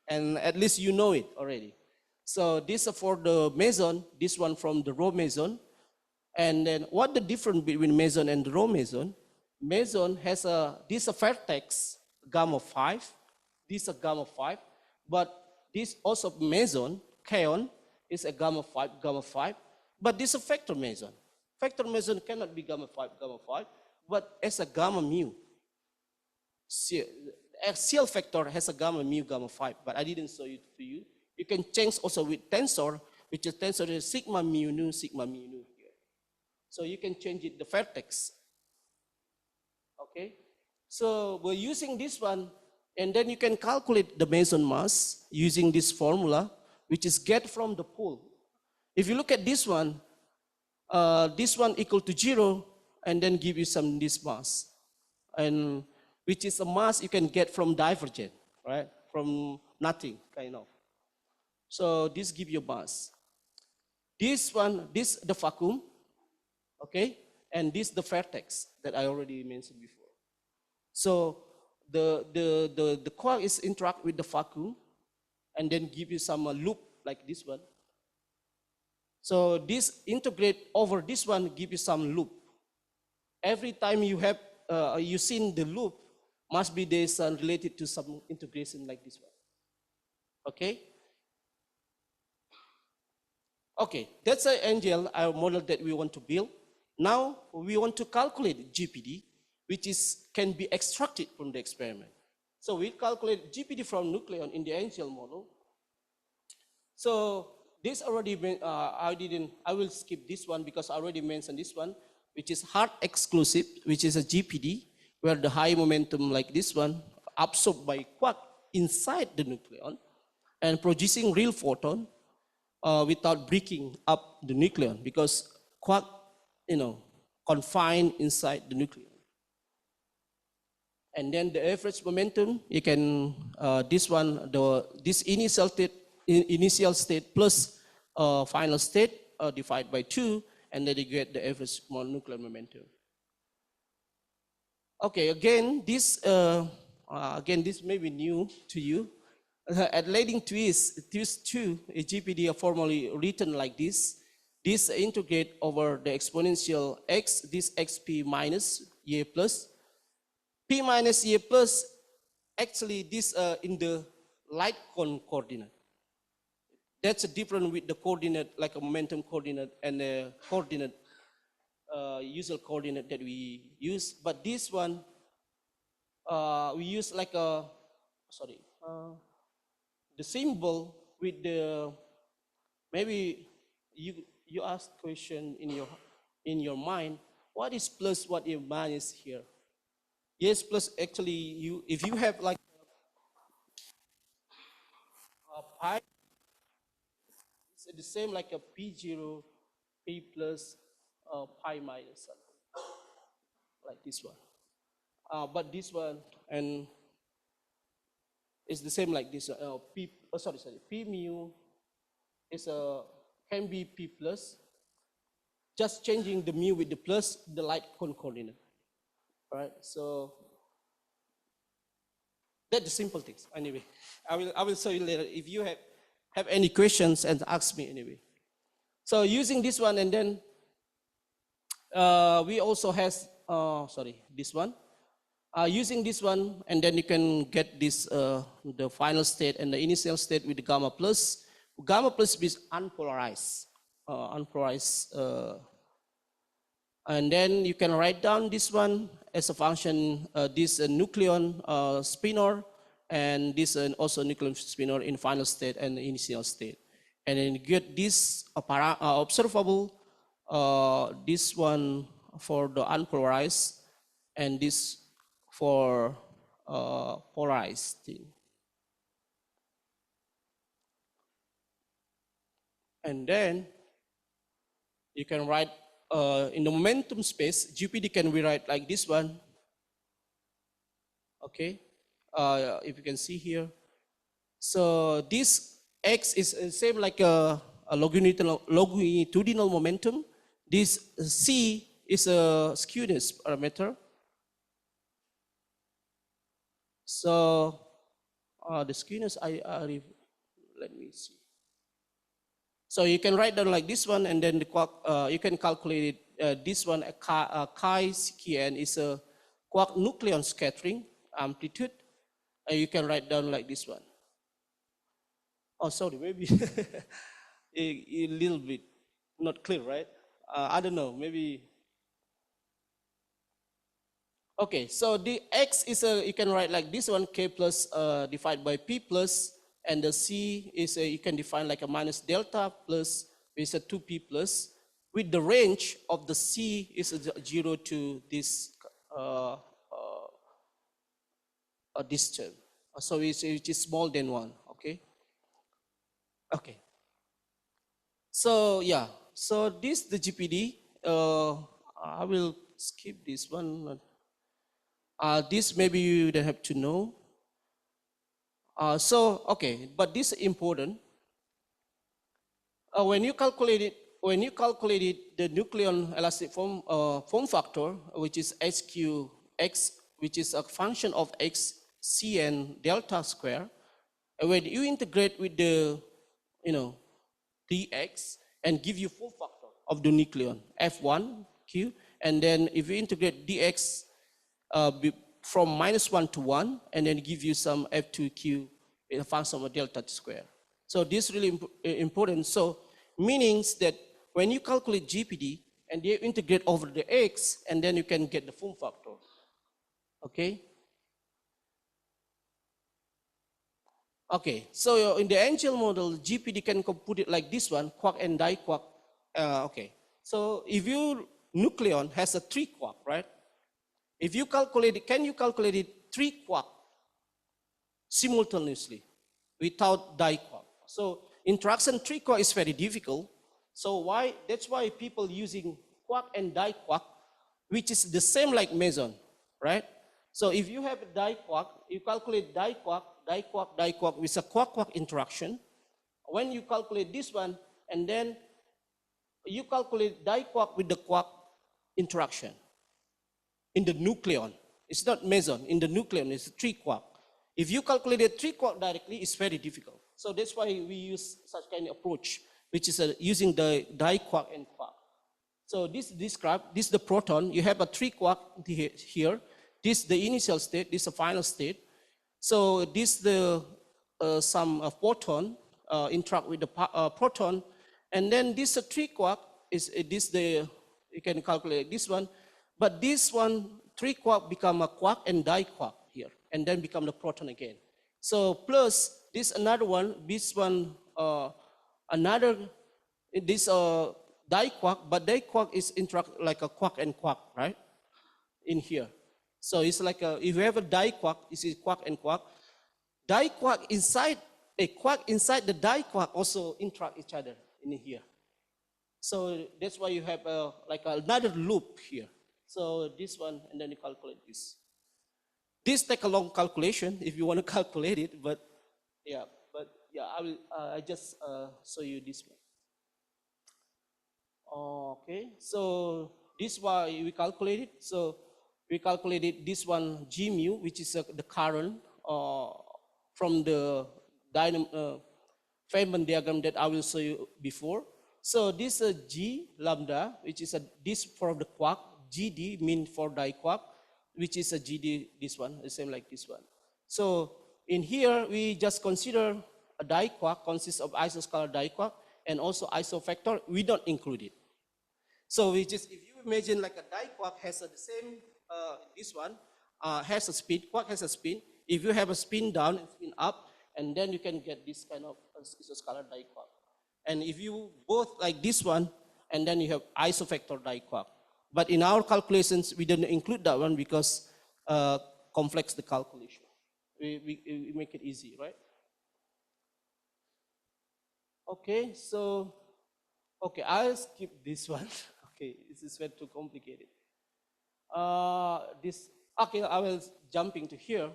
and at least you know it already. So this is for the meson, this one from the rho meson. And then what the difference between meson and the rho meson? Meson has this a vertex gamma 5, this a gamma 5, but this also meson, kaon, is a gamma 5, but this is a factor meson. Factor meson cannot be gamma 5, but as a gamma mu. Axial factor has a gamma mu, gamma 5, but I didn't show it to you. You can change also with tensor, which is tensor is sigma mu nu here. So you can change it, the vertex. Okay, so we're using this one, and then you can calculate the meson mass using this formula, which is get from the pool. If you look at this one equal to 0, and then give you some this mass, and which is a mass you can get from divergent, right? From nothing, kind of. So this give you mass. This one, this the vacuum, okay? And this the vertex that I already mentioned before. So the quark is interact with the vacuum and then give you some loop like this one. So this integrate over this one, give you some loop. Every time you have you seen the loop must be this related to some integration like this one. Okay. Okay, that's an angel, our model that we want to build. Now we want to calculate GPD, which can be extracted from the experiment. So we calculate GPD from nucleon in the angel model. So this already, I will skip this one because I already mentioned this one, which is hard exclusive, which is a GPD, where the high momentum like this one absorbed by quark inside the nucleon and producing real photon without breaking up the nucleon, because quark, confined inside the nucleon. And then the average momentum, you can, this initial state plus final state divided by 2, and then you get the average nuclear momentum. Okay, again, this may be new to you. At leading twist 2, a GPD are formally written like this. This integrate over the exponential x, this xp minus y plus. P minus y plus, actually this in the light coordinate. That's different with the coordinate, like a momentum coordinate and the coordinate, usual coordinate that we use. But this one, we use like a, the symbol with the, maybe you ask question in your mind, what is plus, what is minus here? Yes, plus actually if you have like a pi, it's the same like a P0, P plus, pi minus something, like this one. But this one, and it's the same like this. P mu is can be P plus, just changing the mu with the plus, the light coordinate. Right? So that's the simple things. Anyway, I will show you later. If you have any questions, and ask me anyway. So using this one, and then we also has this one. Using this one, and then you can get this the final state and the initial state with the gamma plus. Gamma plus is unpolarized, and then you can write down this one as a function, this nucleon spinor, and this also nucleon spinor in final state and initial state. And then you get this observable, this one for the unpolarized, and this for polarized thing. And then you can write in the momentum space, GPD can be write like this one. Okay, if you can see here. So this X is same like a longitudinal momentum. This C is a skewness parameter. So the skewness, let me see. So you can write down like this one, and then the quark, you can calculate it. This one, chi CKN is a quark nucleon scattering amplitude. And you can write down like this one. Oh, sorry, maybe a little bit not clear, right? I don't know, maybe. Okay, so the X is you can write like this one, K plus divided by P plus, and the C is you can define like a minus delta plus is a 2P plus, with the range of the C is a 0 to this this term. So it is small than 1, okay? Okay. So yeah, so this the GPD. I will skip this one. This maybe you don't have to know. Okay, but this is important. When you calculate it, the nucleon elastic form factor, which is HQX, which is a function of X, Cn delta square, and when you integrate with the, dx, and give you form factor of the nucleon, F1, Q, and then if you integrate dx from -1 to 1, and then give you some F2Q in a function of delta square. So this is really important. So meanings that when you calculate GPD and you integrate over the X, and then you can get the form factor. Okay. Okay, so in the angel model, GPD can put it like this one, quark and diquark. Okay, so if your nucleon has a 3 quark, right? If you calculate it, can you calculate it 3 quark simultaneously without diquark? So interaction 3 quark is very difficult. So that's why people using quark and diquark, which is the same like meson, right? So if you have a diquark, you calculate diquark with a quark-quark interaction. When you calculate this one, and then you calculate diquark with the quark interaction in the nucleon. It's not meson. In the nucleon, it's 3 quark. If you calculate a 3 quark directly, it's very difficult. So that's why we use such kind of approach, which is using the diquark and quark. So this is the proton. You have a 3 quark here. This is the initial state. This is the final state. So this the some photon interact with the proton, and then this 3 quark is you can calculate this one, but this one 3 quark become a quark and diquark here, and then become the proton again. So plus this another one, this one another this diquark, but diquark is interact like a quark and quark, right? In here. So it's like if you have a diquark, this is quark and quark. Diquark inside a quark inside the diquark also interact each other in here. So that's why you have like another loop here. So this one, and then you calculate this. This take a long calculation if you want to calculate it, but yeah, I will. I just show you this one. Okay, so this is why we calculate it. So we calculated this one G mu, which is the current from the Feynman diagram that I will show you before. So this G lambda, which is this for the quark, GD mean for diquark, which is a GD, this one, the same like this one. So in here, we just consider a diquark consists of isoscalar diquark and also isofactor. We don't include it. So we just, if you imagine like a diquark has the same, this one has a spin, quark has a spin. If you have a spin down and spin up, and then you can get this kind of isoscalar diquark. And if you both like this one, and then you have isofactor diquark. But in our calculations, we didn't include that one because complex the calculation. We make it easy, right? Okay, so, okay, I'll skip this one. Okay, this is way too complicated. Okay, I will jump into here.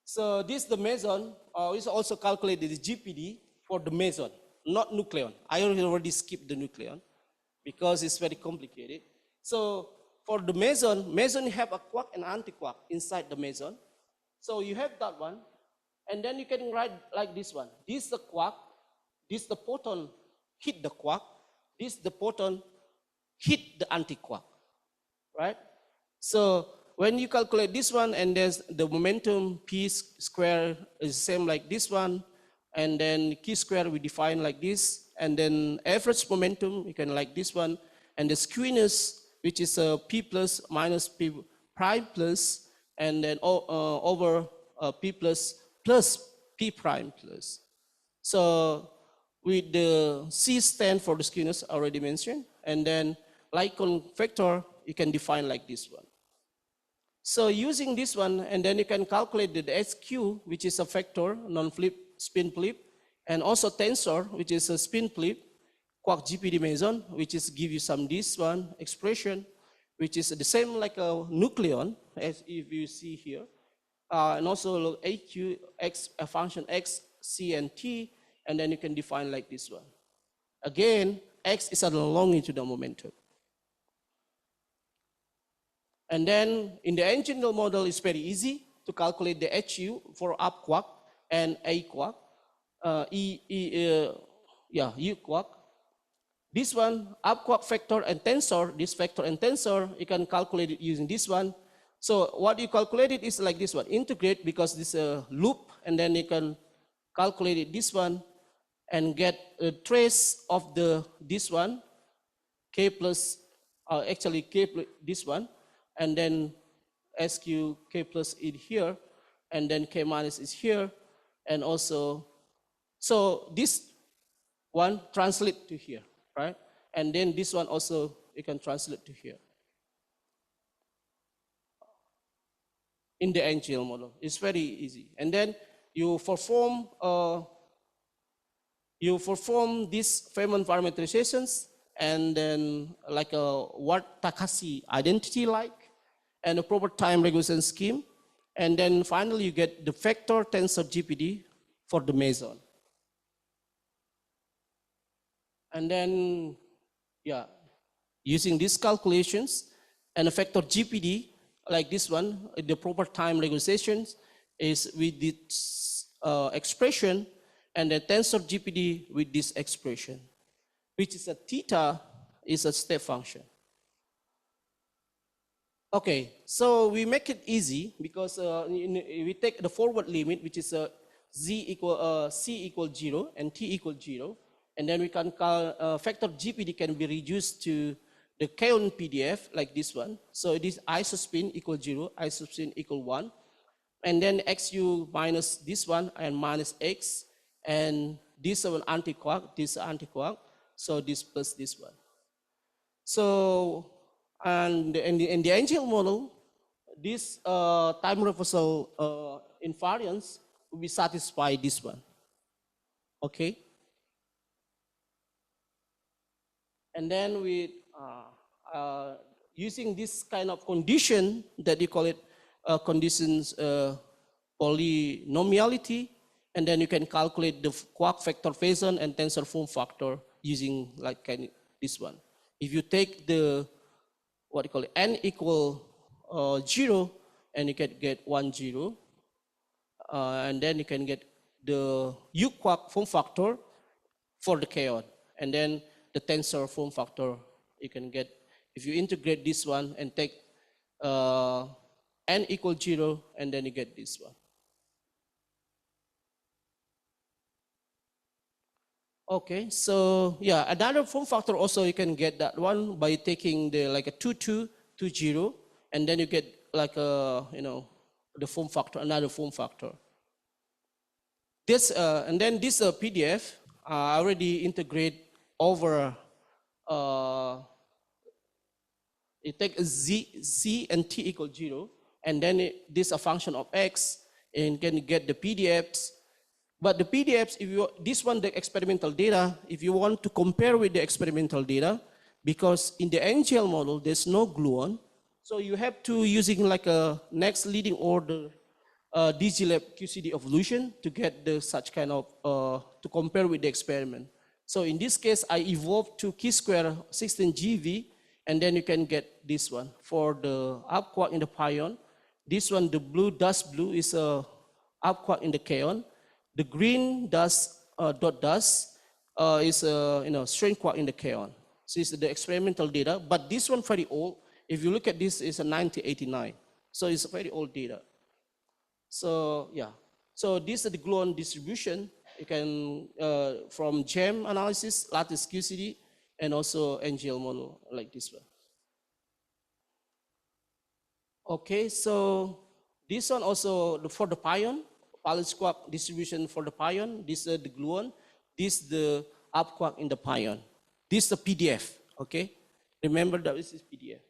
So this the meson, is also calculated the GPD for the meson, not nucleon. I already skipped the nucleon because it's very complicated. So for the meson you have a quark and antiquark inside the meson. So you have that one, and then you can write like this one. This is the quark, this the proton hit the quark, this the proton hit the antiquark, right? So when you calculate this one, and there's the momentum P square is same like this one, and then Q square we define like this, and then average momentum you can like this one, and the skewness, which is P plus minus P prime plus, and then over P plus P prime plus. So with the C stand for the skewness already mentioned, and then Lycon vector you can define like this one. So using this one, and then you can calculate the SQ, which is a vector, non-flip, spin flip, and also tensor, which is a spin flip, quark GPD meson, which is give you some this one expression, which is the same like a nucleon, as if you see here, and also AQ, X, a function X, C, and T, and then you can define like this one. Again, X is a longitudinal momentum. And then in the engineer model, it's very easy to calculate the HU for up quark and A quark, U quark. This one, up quark vector and tensor, this vector and tensor, you can calculate it using this one. So what you calculated is like this one, integrate because this is a loop, and then you can calculate it this one and get a trace of this one, k plus, actually k plus this one, and then sq k plus it here, and then k minus is here, and also, so this one translate to here, right? And then this one also you can translate to here. In the NGL model, it's very easy. And then you perform these Feynman parameterizations, and then like a Ward-Takahashi identity like, and a proper time regulation scheme, and then finally you get the vector tensor GPD for the meson. And then, yeah, using these calculations and a vector GPD like this one, the proper time regularization is with this expression, and the tensor GPD with this expression, which is a theta is a step function. Okay, so we make it easy because we take the forward limit, which is c equal 0 and t equal 0, and then we can call vector GPD can be reduced to the Keown PDF like this one. So it is isospin equal 0, isospin equal 1, and then xu minus this one and minus x, and this one anti-quark, this anti-quark, so this plus this one. So, and in the NGL model, this time reversal invariance will be satisfied this one, okay? And then with using this kind of condition that you call it conditions polynomiality, and then you can calculate the quark vector Faison and tensor form factor using like this one. If you take the, what you call it, n equal 0, and you can get 1, 0, and then you can get the U quark form factor for the Keown, and then the tensor form factor you can get if you integrate this one and take n equal 0, and then you get this one. Okay, so yeah, another form factor also you can get that one by taking the like a 2, 2, 2, 0, and then you get like a, you know, the form factor, another form factor. This and then this PDF I already integrate over. You take a c and t equal 0, and then this is a function of x, and can get the PDFs. But the PDFs, if you, this one, the experimental data, if you want to compare with the experimental data, because in the NGL model, there's no gluon, so you have to using like a next leading order DGLab QCD evolution to get the such kind of, to compare with the experiment. So in this case, I evolved to chi-square 16 GV, and then you can get this one. For the up quark in the pion, this one, the blue dust blue is a up quark in the Keown. The green dust, dot dust, is a, you know, strain quark in the Keown. So it's the experimental data, but this one very old. If you look at this, it's a 1989. So it's very old data. So yeah, so this is the gluon distribution. You can, from GEM analysis, lattice QCD, and also NGL model like this one. Okay, so this one also for the pion, Pallas quark distribution for the pion. This is the gluon. This is the up quark in the pion. This is the PDF. Okay, remember that this is PDF.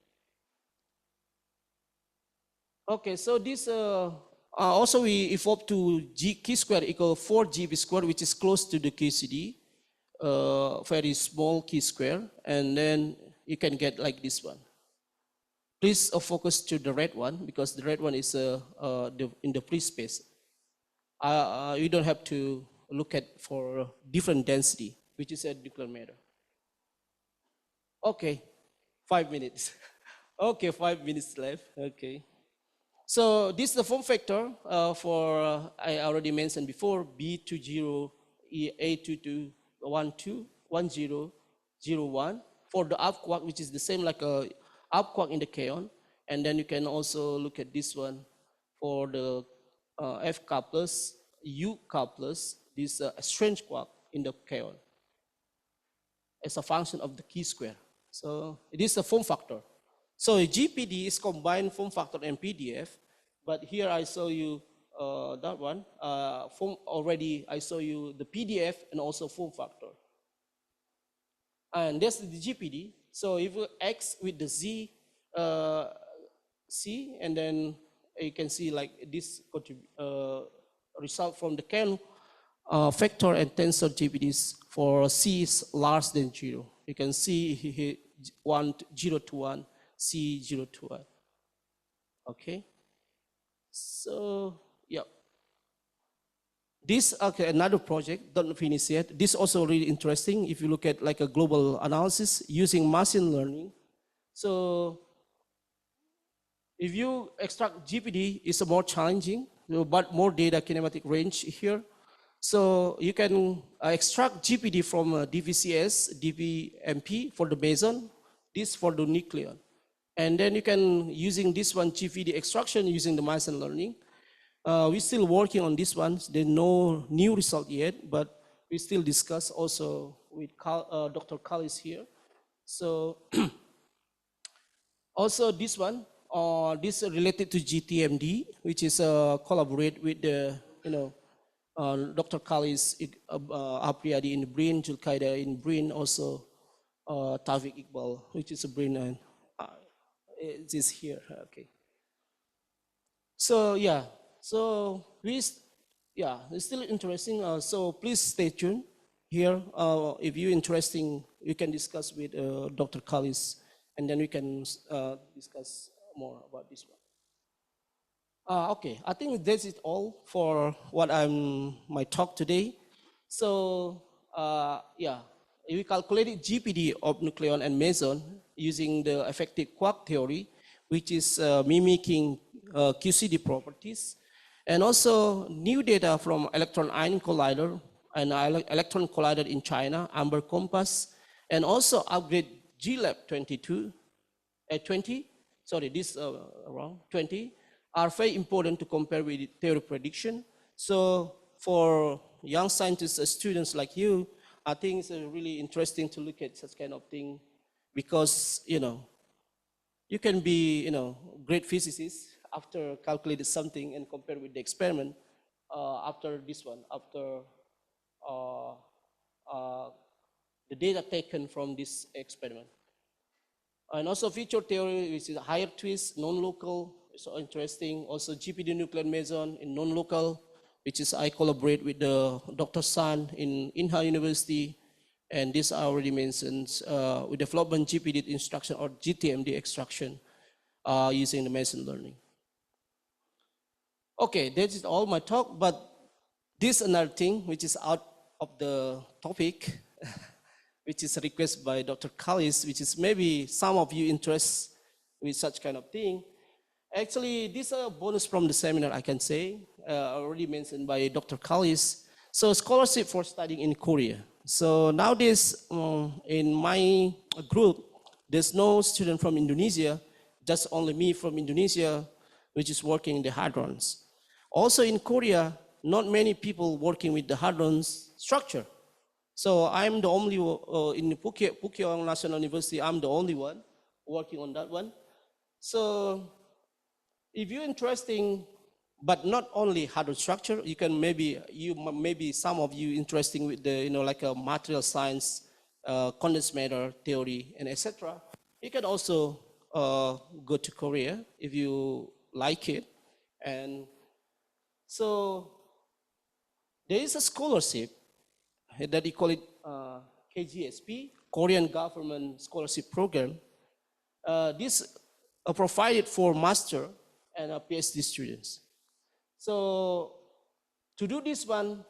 Okay, so this also we evolve to chi square equal 4 GB square, which is close to the QCD, very small chi square, and then you can get like this one. Please focus to the red one, because the red one is in the free space. You don't have to look at for different density, which is a declared matter. Okay, 5 minutes. Okay, 5 minutes left. Okay. So this is the form factor for, I already mentioned before, B20, A2212, 1001 for the up quark, which is the same like a up quark in the Keown. And then you can also look at this one for the F couplers, U couplers, this strange quark in the kaon as a function of the chi-square. So it is a form factor. So GPD is combined form factor and PDF, but here I show you that one. Already I show you the PDF and also form factor. And that's the GPD. So if you X with the Z, C, and then you can see like this result from the Ken vector and tensor GPDs for C is larger than 0. You can see here 0 to 1, C 0 to 1. Okay. So, yeah. This, okay, another project, don't finish yet. This also really interesting if you look at like a global analysis using machine learning. So, if you extract GPD, it's more challenging, but more data kinematic range here. So you can extract GPD from DVCS, DVMP for the meson, this for the nucleon. And then you can, using this one, GPD extraction using the machine learning. We're still working on this one. There's no new result yet, but we still discuss also with Dr. Kalis here. So also this one, this is related to GTMD, which is collaborate with the, Dr. Kalis Apriyadi in Brin, Julkaida in Brin, also Tawfiq Iqbal, which is a Brin, and it is here. Okay. So yeah, so please, yeah, it's still interesting. So please stay tuned here. If you're interesting, you can discuss with Dr. Kalis, and then we can discuss more about this one. Okay, I think this is all for what my talk today. So yeah, we calculated GPD of nucleon and meson using the effective quark theory, which is mimicking QCD properties, and also new data from electron-ion collider and electron collider in China, Amber Compass, and also upgrade GLab 20, sorry, this wrong, 20, are very important to compare with theory prediction. So for young scientists, students like you, I think it's really interesting to look at such kind of thing, because, you can be, great physicist after calculated something and compare with the experiment after this one, after the data taken from this experiment. And also feature theory, which is a higher twist, non-local, so interesting. Also GPD nuclear meson in non-local, which is I collaborate with the Dr. San in Inha University. And this I already mentioned with development GPD instruction or GTMD extraction using the machine learning. Okay, that is all my talk, but this another thing which is out of the topic, which is a request by Dr. Kalis, which is maybe some of you interest with such kind of thing. Actually, this is a bonus from the seminar, I can say, already mentioned by Dr. Kalis. So scholarship for studying in Korea. So nowadays, in my group, there's no student from Indonesia, just only me from Indonesia, which is working in the hadrons. Also in Korea, not many people working with the hadrons structure. So I'm the only, in Pukyong National University, I'm the only one working on that one. So if you're interested, but not only hadron structure, you can maybe some of you interested with the, like a material science, condensed matter theory, and etc. You can also go to Korea if you like it. And so there is a scholarship that we call it KGSP, Korean Government Scholarship Program. This provided for master and PhD students. So to do this one,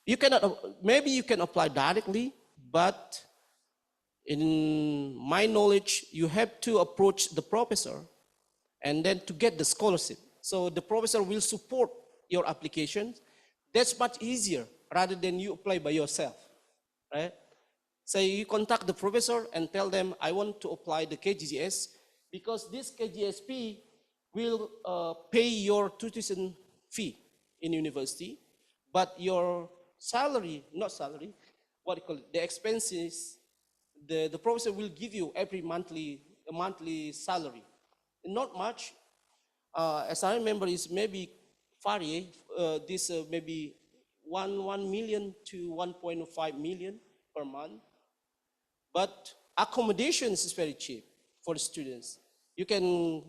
you cannot, maybe you can apply directly, but in my knowledge, you have to approach the professor and then to get the scholarship. So the professor will support your application. That's much easier rather than you apply by yourself, right? So you contact the professor and tell them, I want to apply the KGGS. because this KGSP will pay your tuition fee in university, but your salary, not salary, what you call it, the expenses, the professor will give you every monthly salary. Not much, as I remember, is maybe vary, this maybe 1 million to 1.5 million per month. But accommodations is very cheap for the students. You can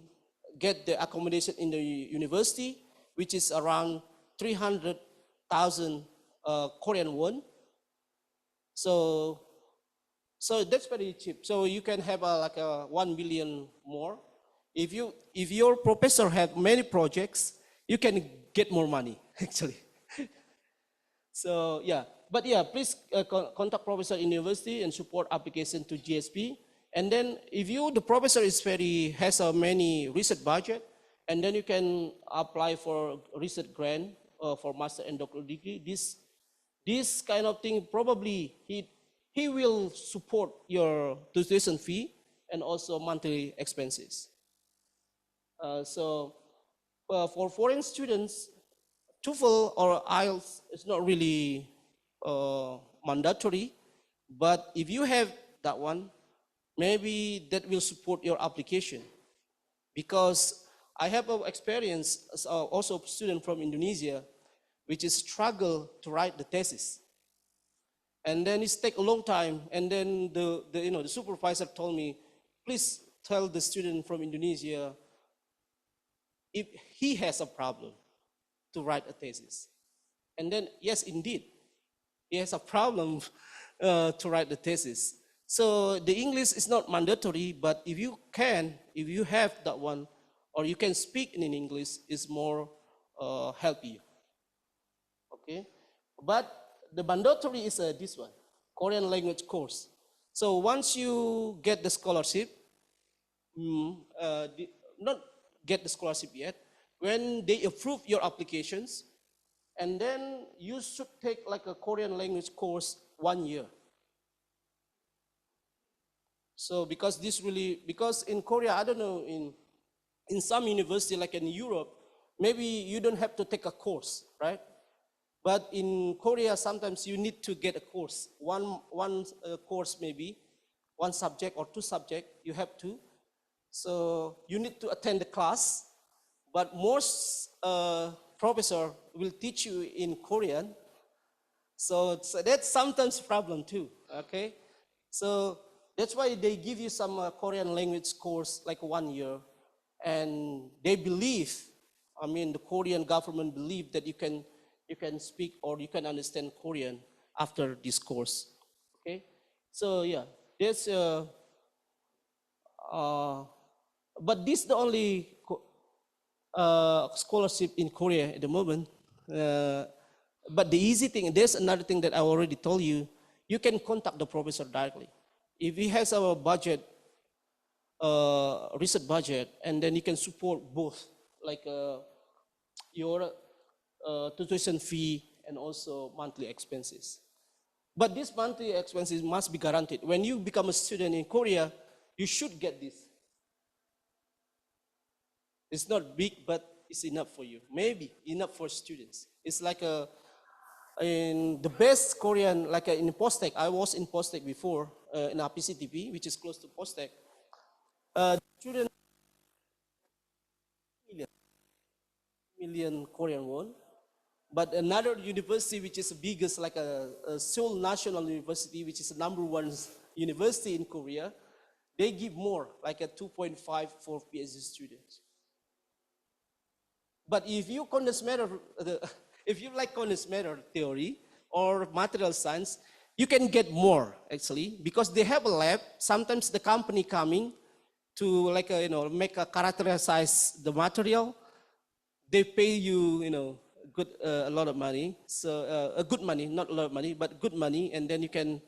get the accommodation in the university, which is around 300,000 Korean won. So that's very cheap. So you can have like a 1 million more. If your professor have many projects, you can get more money actually. So yeah, but yeah, please contact professor in university and support application to GSP. And then if the professor has a many research budget, and then you can apply for research grant for master and doctoral degree. This kind of thing, probably he will support your tuition fee and also monthly expenses. For foreign students, TOEFL or IELTS is not really mandatory, but if you have that one, maybe that will support your application. Because I have an experience as also a student from Indonesia, which is struggle to write the thesis. And then it take a long time, and then the supervisor told me, please tell the student from Indonesia if he has a problem to write a thesis. And then, yes, indeed, he has a problem to write the thesis. So the English is not mandatory, but if you have that one, or you can speak in English, is more help you. Okay, but the mandatory is this one, Korean language course. So once you get the scholarship, not get the scholarship yet, when they approve your applications, and then you should take like a Korean language course 1 year. So because in Korea, I don't know, in some university like in Europe, maybe you don't have to take a course, right? But in Korea, sometimes you need to get a course, one course maybe, one subject or two subjects, you have to. So you need to attend the class, but most professor will teach you in Korean. So that's sometimes a problem too, okay? So that's why they give you some Korean language course like 1 year. And they believe, the Korean government believe that you can speak or you can understand Korean after this course, okay? So yeah, there's but this is the only scholarship in Korea at the moment. But the easy thing, there's another thing that I already told you. You can contact the professor directly. If he has a budget, research budget, and then you can support both, like your tuition fee and also monthly expenses. But these monthly expenses must be guaranteed. When you become a student in Korea, you should get this. It's not big, but it's enough for you. Maybe enough for students. It's like in the best Korean, like in Postek. I was in Postek before, in APCTP, which is close to Postek. Students, million Korean won. But another university, which is the biggest, like a Seoul National University, which is the #1 university in Korea, they give more, like a 2.5 for PhD students. But if you like condensed matter theory or material science, you can get more actually, because they have a lab. Sometimes the company coming to characterize the material, they pay you a lot of money. So good money, not a lot of money, but good money, and then you can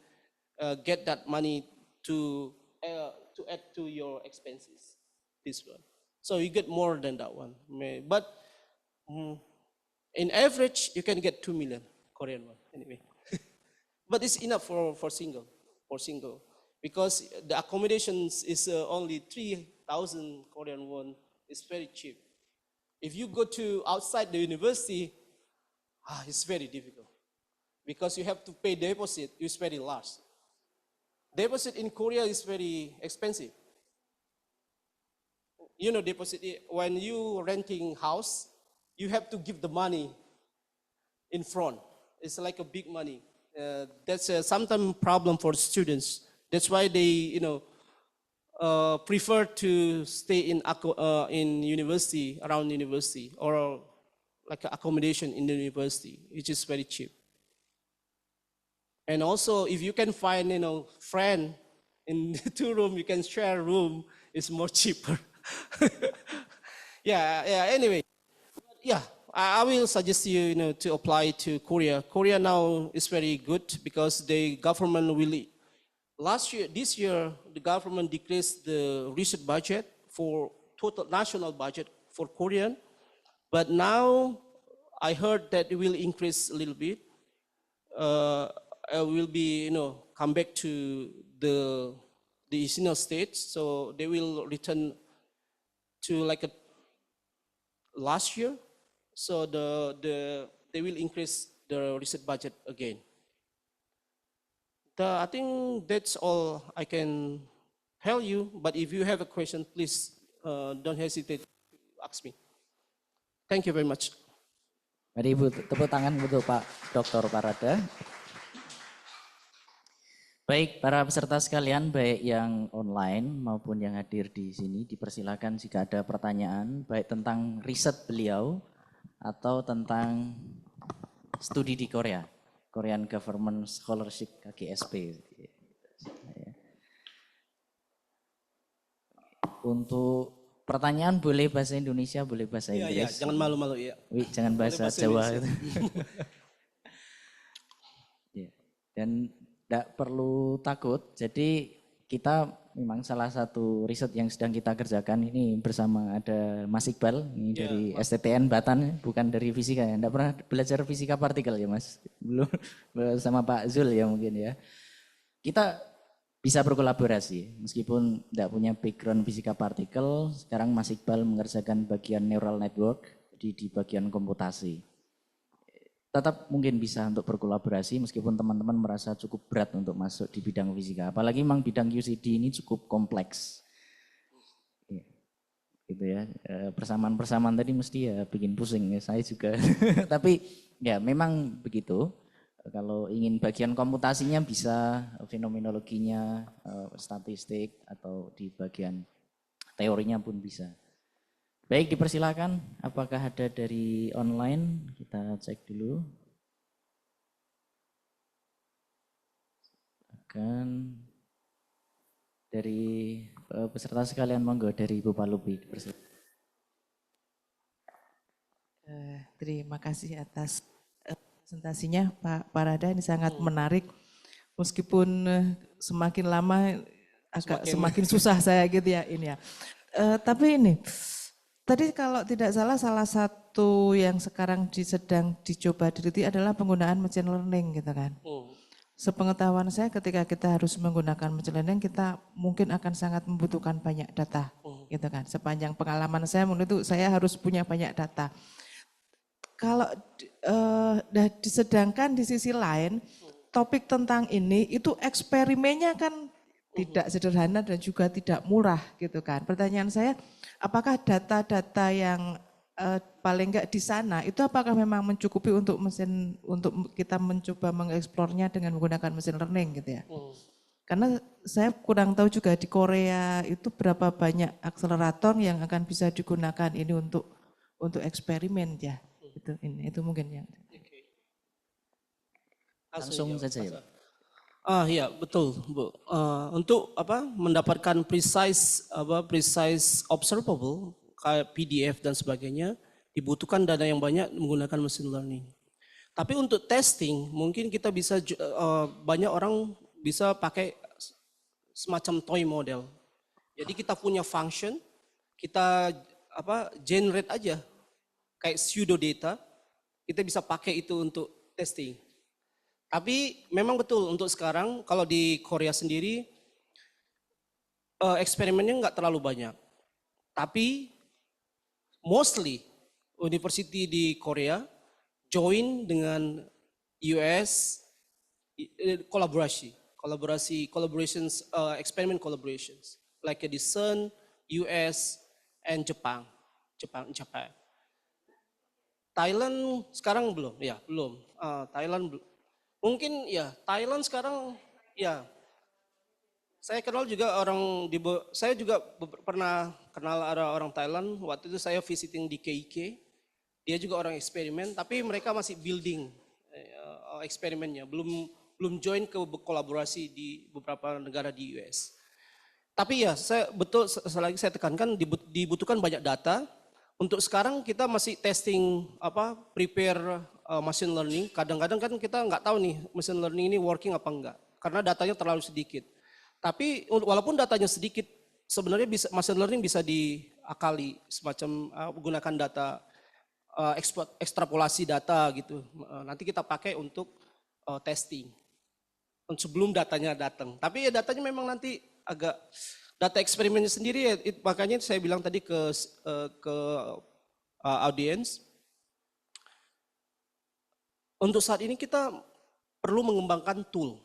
get that money to add to your expenses. This one, so you get more than that one. But in average, you can get 2 million Korean won anyway. But it's enough for single, because the accommodations is only 1,000 Korean won is very cheap. If you go to outside the university, it's very difficult because you have to pay deposit, it's very large. Deposit in Korea is very expensive. You know, deposit, when you renting house, you have to give the money in front. It's like a big money. That's sometimes problem for students. That's why they, prefer to stay in university, around university, or like accommodation in the university, which is very cheap. And also, if you can find, friend in 2 room, you can share a room, it's more cheaper. Anyway, I will suggest you, to apply to Korea. Korea now is very good because the government will, this year, the government decreased the research budget for total national budget for Korean, but now I heard that it will increase a little bit. Will be, come back to the original state, so they will return to like last year, so they will increase the research budget again. I think that's all I can tell you, but if you have a question, please don't hesitate to ask me. Thank you very much. Mari Ibu, tepuk tangan untuk Pak Dr. Parada. Baik, para peserta sekalian, baik yang online maupun yang hadir di sini, dipersilakan jika ada pertanyaan, baik tentang riset beliau atau tentang studi di Korea, Korean Government Scholarship KGSP. Untuk pertanyaan boleh bahasa Indonesia, boleh bahasa Inggris. Jangan malu-malu ya. Jangan bahasa Jawa. Dan tidak perlu takut, jadi kita memang salah satu riset yang sedang kita kerjakan ini bersama ada Mas Iqbal, ini dari STTN Batan, bukan dari fisika ya, tidak pernah belajar fisika partikel ya Mas, belum sama Pak Zul ya mungkin ya. Kita bisa berkolaborasi, meskipun tidak punya background fisika partikel, sekarang Mas Iqbal mengerjakan bagian neural network, jadi di bagian komputasi. Tetap mungkin bisa untuk berkolaborasi meskipun teman-teman merasa cukup berat untuk masuk di bidang fisika. Apalagi memang bidang QCD ini cukup kompleks. Gitu ya. Persamaan-persamaan tadi mesti ya bikin pusing ya, saya juga. Tapi ya memang begitu. Kalau ingin bagian komputasinya bisa, fenomenologinya, statistik atau di bagian teorinya pun bisa. Baik, dipersilakan. Apakah ada dari online? Kita cek dulu. Akan dari peserta sekalian, monggo dari Ibu Palupi. Terima kasih atas presentasinya Pak Parada, ini sangat menarik. Meskipun semakin lama semakin susah saya gitu ya ini ya. Tapi ini. Tadi kalau tidak salah satu yang sekarang sedang dicoba diteliti adalah penggunaan machine learning gitu kan. Sepengetahuan saya ketika kita harus menggunakan machine learning kita mungkin akan sangat membutuhkan banyak data gitu kan. Sepanjang pengalaman saya menurut itu saya harus punya banyak data. Kalau disedangkan di sisi lain topik tentang ini itu eksperimennya kan tidak sederhana dan juga tidak murah gitu kan. Pertanyaan saya, apakah data-data yang paling enggak di sana itu apakah memang mencukupi untuk kita mencoba mengeksplornya dengan menggunakan mesin learning gitu ya? Karena saya kurang tahu juga di Korea itu berapa banyak akselerator yang akan bisa digunakan ini untuk eksperimen ya. Itu mungkin yang. Langsung saja ya. Iya betul Bu. Untuk mendapatkan precise observable kayak PDF dan sebagainya dibutuhkan data yang banyak menggunakan machine learning. Tapi untuk testing mungkin kita bisa banyak orang bisa pakai semacam toy model. Jadi kita punya function, kita generate aja kayak pseudo data, kita bisa pakai itu untuk testing. Tapi memang betul untuk sekarang kalau di Korea sendiri eksperimennya nggak terlalu banyak. Tapi mostly university di Korea join dengan US collaborations, experiment collaborations like di CERN, US, and Jepang. Japan. Thailand sekarang belum, ya belum. Thailand belum. Mungkin ya Thailand sekarang ya. Saya kenal juga orang saya juga pernah kenal ada orang Thailand. Waktu itu saya visiting di KIK. Dia juga orang eksperimen, tapi mereka masih building eksperimennya, belum join ke kolaborasi di beberapa negara di US. Tapi ya, selagi saya tekankan dibutuhkan banyak data. Untuk sekarang kita masih testing prepare machine learning. Kadang-kadang kan kita nggak tahu nih machine learning ini working apa enggak, karena datanya terlalu sedikit. Tapi walaupun datanya sedikit, sebenarnya machine learning bisa diakali semacam menggunakan data ekstrapolasi data gitu. Nanti kita pakai untuk testing sebelum datanya datang. Tapi ya datanya memang nanti agak data eksperimennya sendiri ya, makanya saya bilang tadi ke audiens, untuk saat ini kita perlu mengembangkan tool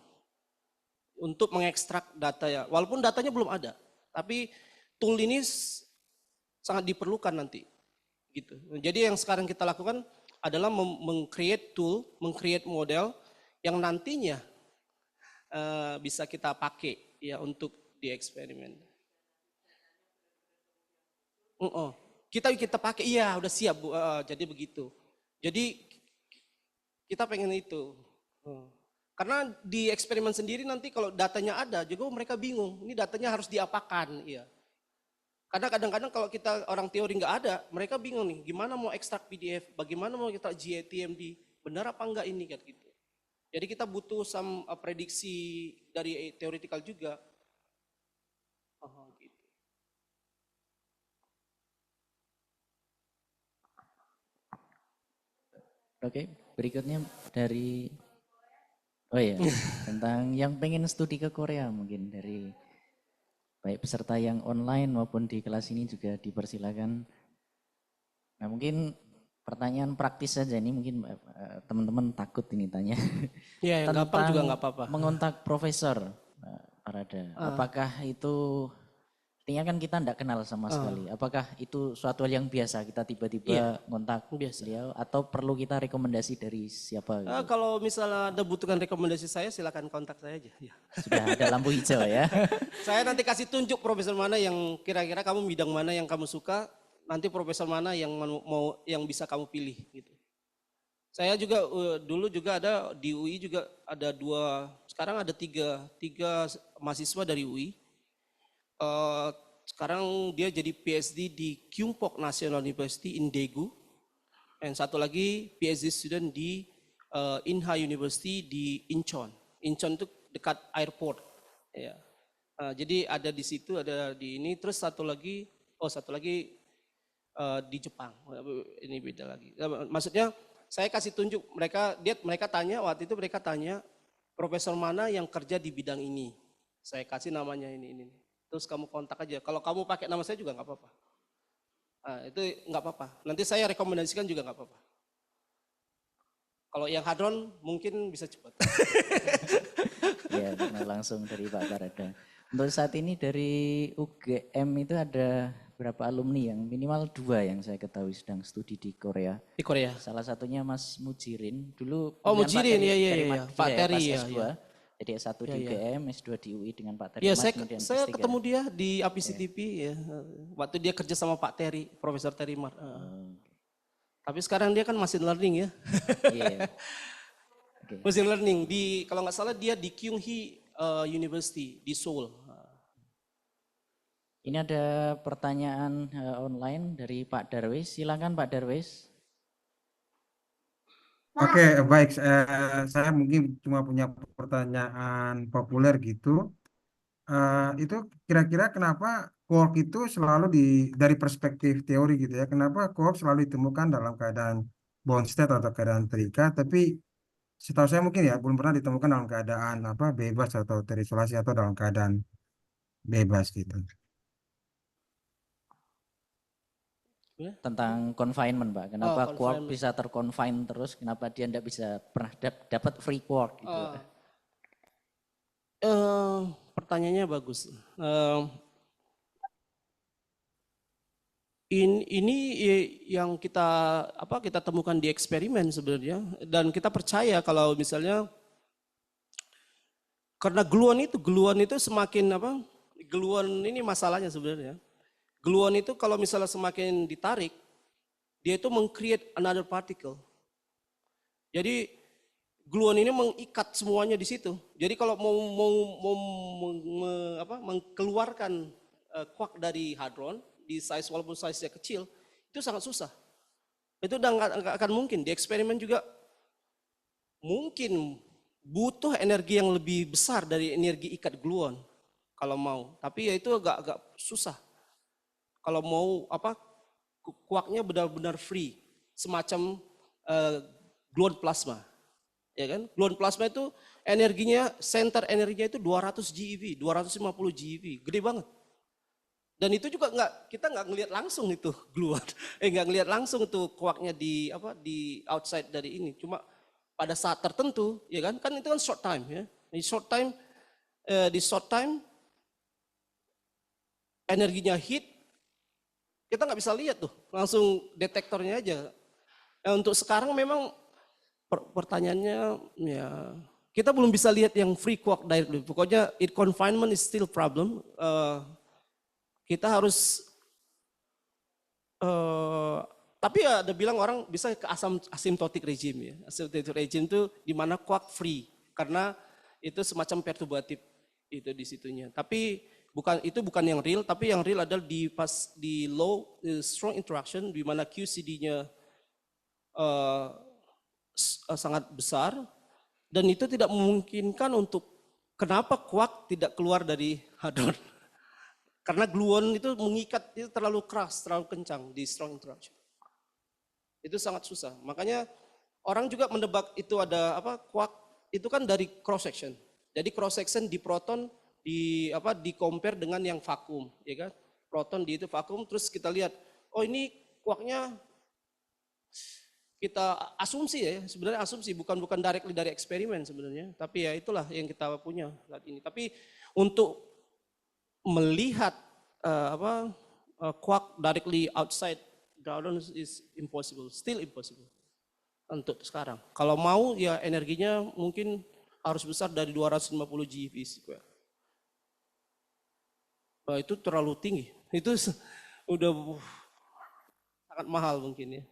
untuk mengekstrak data ya, walaupun datanya belum ada, tapi tool ini sangat diperlukan nanti, gitu. Jadi yang sekarang kita lakukan adalah meng-create tool, meng-create model yang nantinya bisa kita pakai ya untuk di eksperimen. Kita pakai, iya udah siap Bu. Jadi begitu. Jadi kita pengen itu. Karena di eksperimen sendiri nanti kalau datanya ada juga mereka bingung. Ini datanya harus diapakan, iya. Karena kadang-kadang kalau kita orang teori nggak ada, mereka bingung nih, gimana mau ekstrak PDF, bagaimana mau kita GATMD, benar apa enggak ini kan gitu. Jadi kita butuh prediksi dari theoretical juga. Gitu. Oke, berikutnya dari tentang yang pengen studi ke Korea mungkin dari baik peserta yang online maupun di kelas ini juga dipersilakan. Nah mungkin pertanyaan praktis saja ini mungkin teman-teman takut ini tanya. Iya, yang gampang juga nggak apa-apa. Mengontak Profesor Parada, apakah itu artinya kan kita tidak kenal sama sekali. Apakah itu suatu hal yang biasa kita tiba-tiba ngontak beliau atau perlu kita rekomendasi dari siapa? Gitu? Kalau misalnya ada butuhkan rekomendasi saya, silakan kontak saya aja. Ya. Sudah ada lampu hijau ya. Saya nanti kasih tunjuk profesor mana yang kira-kira kamu bidang mana yang kamu suka, nanti profesor mana yang yang bisa kamu pilih gitu. Saya juga dulu juga ada di UI juga ada sekarang ada tiga mahasiswa dari UI. Sekarang dia jadi PhD di Kyungpok National University in Daegu, dan satu lagi PhD student di Inha University di Incheon. Incheon itu dekat airport. Ya. Jadi ada di situ, ada di ini. Terus satu lagi di Jepang. Ini beda lagi. Maksudnya saya kasih tunjuk mereka tanya waktu itu profesor mana yang kerja di bidang ini. Saya kasih namanya ini. Terus kamu kontak aja. Kalau kamu pakai nama saya juga nggak apa-apa. Itu nggak apa-apa. Nanti saya rekomendasikan juga nggak apa-apa. Kalau yang hadron mungkin bisa cepat. Ya, langsung dari Pak Parada. Untuk saat ini dari UGM itu ada berapa alumni yang minimal 2 yang saya ketahui sedang studi di Korea. Di Korea. Salah satunya Mas Mujirin dulu. Mujirin ya. Pak Teri S2. Ya. Jadi S1 di UGM, S2 di UI dengan Pak Teri. Iya, saya ketemu dia di APCTP ya. Waktu dia kerja sama Pak Teri, Profesor Teri Mar. Tapi sekarang dia kan machine learning ya. Iya. Machine learning kalau nggak salah dia di Kyunghee University di Seoul. Ini ada pertanyaan online dari Pak Darwis. Silakan Pak Darwis. Oke, baik. Saya mungkin cuma punya pertanyaan populer gitu. Itu kira-kira kenapa quark itu selalu dari perspektif teori gitu ya? Kenapa quark selalu ditemukan dalam keadaan bound state atau keadaan terikat, tapi setahu saya mungkin ya belum pernah ditemukan dalam keadaan bebas atau terisolasi atau dalam keadaan bebas gitu. Tentang confinement, Pak. Kenapa quark confinement. bisa terconfine terus? Kenapa dia tidak bisa pernah dapat free quark gitu? Pertanyaannya bagus. Ini yang kita temukan di eksperimen sebenarnya, dan kita percaya kalau misalnya karena gluon itu semakin gluon ini masalahnya sebenarnya. Gluon itu kalau misalnya semakin ditarik, dia itu meng-create another particle. Jadi gluon ini mengikat semuanya di situ. Jadi kalau mau mengeluarkan quark dari hadron di size walaupun size-nya kecil, itu sangat susah. Itu udah nggak akan mungkin. Di eksperimen juga mungkin butuh energi yang lebih besar dari energi ikat gluon kalau mau. Tapi ya itu agak susah. Kalau mau quarknya benar-benar free, semacam gluon plasma. Ya kan? Gluon plasma itu center energinya itu 200 GeV, 250 GeV, gede banget. Dan itu juga kita nggak ngelihat langsung itu gluon, nggak ngelihat langsung tuh quarknya di outside dari ini. Cuma pada saat tertentu, ya kan itu kan short time ya. Di short time energinya hit, kita nggak bisa lihat tuh, langsung detektornya aja. Nah, untuk sekarang memang pertanyaannya ya kita belum bisa lihat yang free quark directly. Pokoknya confinement is still problem. Kita harus tapi ya ada bilang orang bisa ke asymptotic regime ya. Asymptotic regime itu di mana quark free karena itu semacam perturbatif itu di situnya. Tapi itu bukan yang real, tapi yang real adalah di low strong interaction di mana QCD-nya sangat besar dan itu tidak memungkinkan untuk kenapa quark tidak keluar dari hadron. Karena gluon itu mengikat, itu terlalu keras, terlalu kencang di strong interaction. Itu sangat susah. Makanya orang juga mendebak itu ada quark itu kan dari cross section. Jadi cross section di proton di compare dengan yang vakum, ya kan? Proton di itu vakum, terus kita lihat, oh ini quarknya kita asumsi ya, sebenarnya asumsi bukan directly dari eksperimen sebenarnya, tapi ya itulah yang kita punya saat ini. Tapi untuk melihat quark directly outside the hadron is impossible, still impossible untuk sekarang. Kalau mau ya energinya mungkin harus besar dari 250 GeV square. Itu terlalu tinggi, itu udah sangat mahal mungkin ya.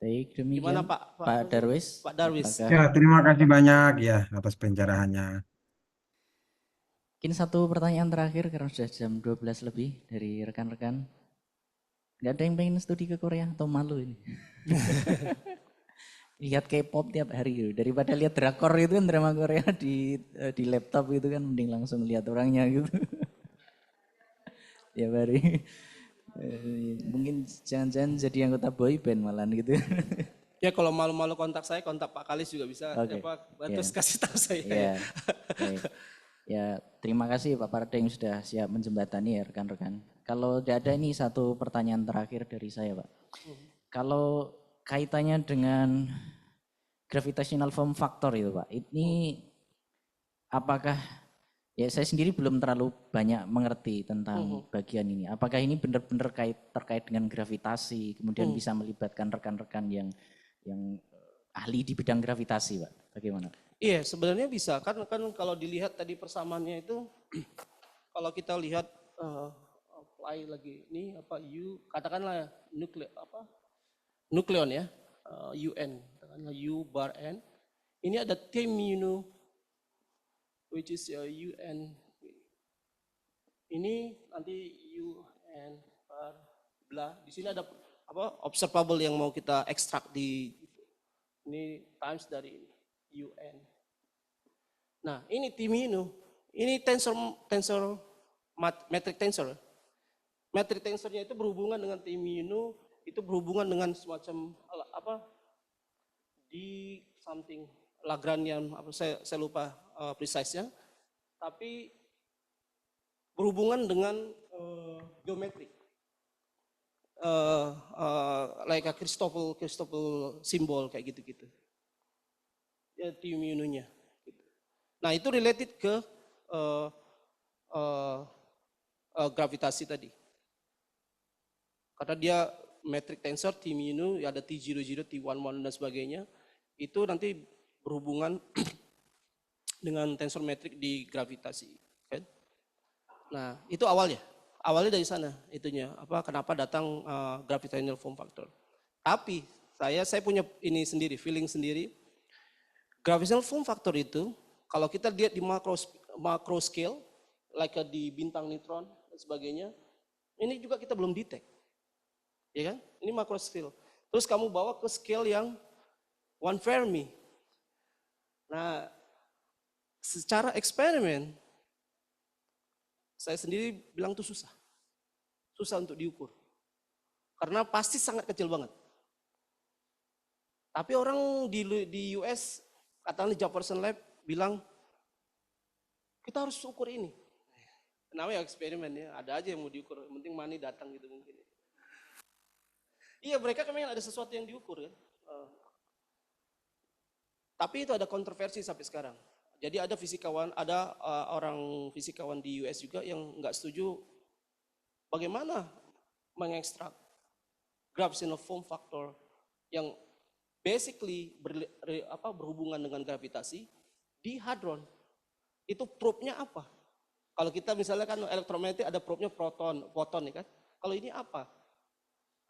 Baik, demikian. Gimana Pak Darwis? Pak Darwis. Ya, terima kasih banyak ya atas pencerahannya. Mungkin satu pertanyaan terakhir karena sudah jam 12 lebih dari rekan-rekan. Nggak ada yang pengen studi ke Korea atau malu ini? Lihat K-pop tiap hari gitu. Daripada lihat drakor itu kan drama Korea di laptop itu kan mending langsung lihat orangnya gitu. Tiap hari. Mungkin jangan-jangan jadi anggota boy band malah gitu. Ya kalau malu-malu kontak Pak Kalis juga bisa. Okay. Terus kasih tahu saya. Yeah. Okay. Ya, terima kasih Pak Parda yang sudah siap menjembatani ya rekan-rekan. Kalau tidak ada ini satu pertanyaan terakhir dari saya Pak. Kalau kaitannya dengan gravitational form factor itu Pak, ini apakah, ya saya sendiri belum terlalu banyak mengerti tentang bagian ini. Apakah ini benar-benar terkait dengan gravitasi, kemudian bisa melibatkan rekan-rekan yang ahli di bidang gravitasi Pak, bagaimana? Iya, sebenarnya bisa kan kalau dilihat tadi persamaannya itu kalau kita lihat apply lagi ini katakanlah nukleon ya, UN, katakanlah U bar N. Ini ada T mu which is UN. Ini nanti UN bar bla. Di sini ada observable yang mau kita ekstrak ini times dari UN. Nah, ini T mu. Ini metric tensor. Metric tensornya itu berhubungan dengan T mu, itu berhubungan dengan semacam di something Lagrangian saya lupa precise-nya. Tapi berhubungan dengan geometrik, like a cristobal symbol kayak gitu-gitu. Ya, T-mu-nya. Nah itu related ke gravitasi tadi. Karena dia metric tensor T-mu, ada T00, T11 dan sebagainya. Itu nanti berhubungan dengan tensor metrik di gravitasi. Kan? Nah itu awalnya. Awalnya dari sana itunya. Kenapa datang gravitational form factor. Tapi saya punya ini sendiri, feeling sendiri. Gravitational form factor itu kalau kita lihat di macro scale, like di bintang neutron dan sebagainya, ini juga kita belum detect. Ya kan? Ini macro scale. Terus kamu bawa ke scale yang 1 Fermi. Nah, secara eksperimen, saya sendiri bilang itu susah. Susah untuk diukur. Karena pasti sangat kecil banget. Tapi orang di US, katakan di Jefferson Lab, bilang, kita harus ukur ini. Kenapa ya eksperimen ya, ada aja yang mau diukur, yang penting money datang gitu mungkin. Iya mereka memang ada sesuatu yang diukur kan. Tapi itu ada kontroversi sampai sekarang. Jadi ada fisikawan, ada orang fisikawan di US juga yang nggak setuju bagaimana mengekstrak gravitational form factor yang basically berhubungan dengan gravitasi di hadron. Itu probe-nya apa? Kalau kita misalnya kan elektromagnetik ada probe-nya foton ya kan. Kalau ini apa?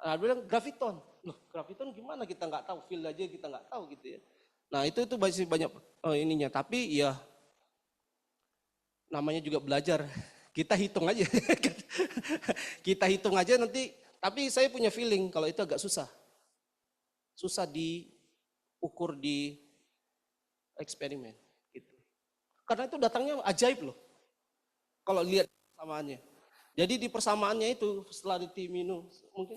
Nah, bilang graviton. Loh, graviton gimana kita nggak tahu, field aja kita nggak tahu gitu ya. Nah, itu masih banyak ininya, tapi ya namanya juga belajar. Kita hitung aja. Kita hitung aja nanti, tapi saya punya feeling kalau itu agak susah. Susah diukur di eksperimen gitu. Karena itu datangnya ajaib loh. Kalau lihat persamaannya. Jadi di persamaannya itu setelah di T-mu mungkin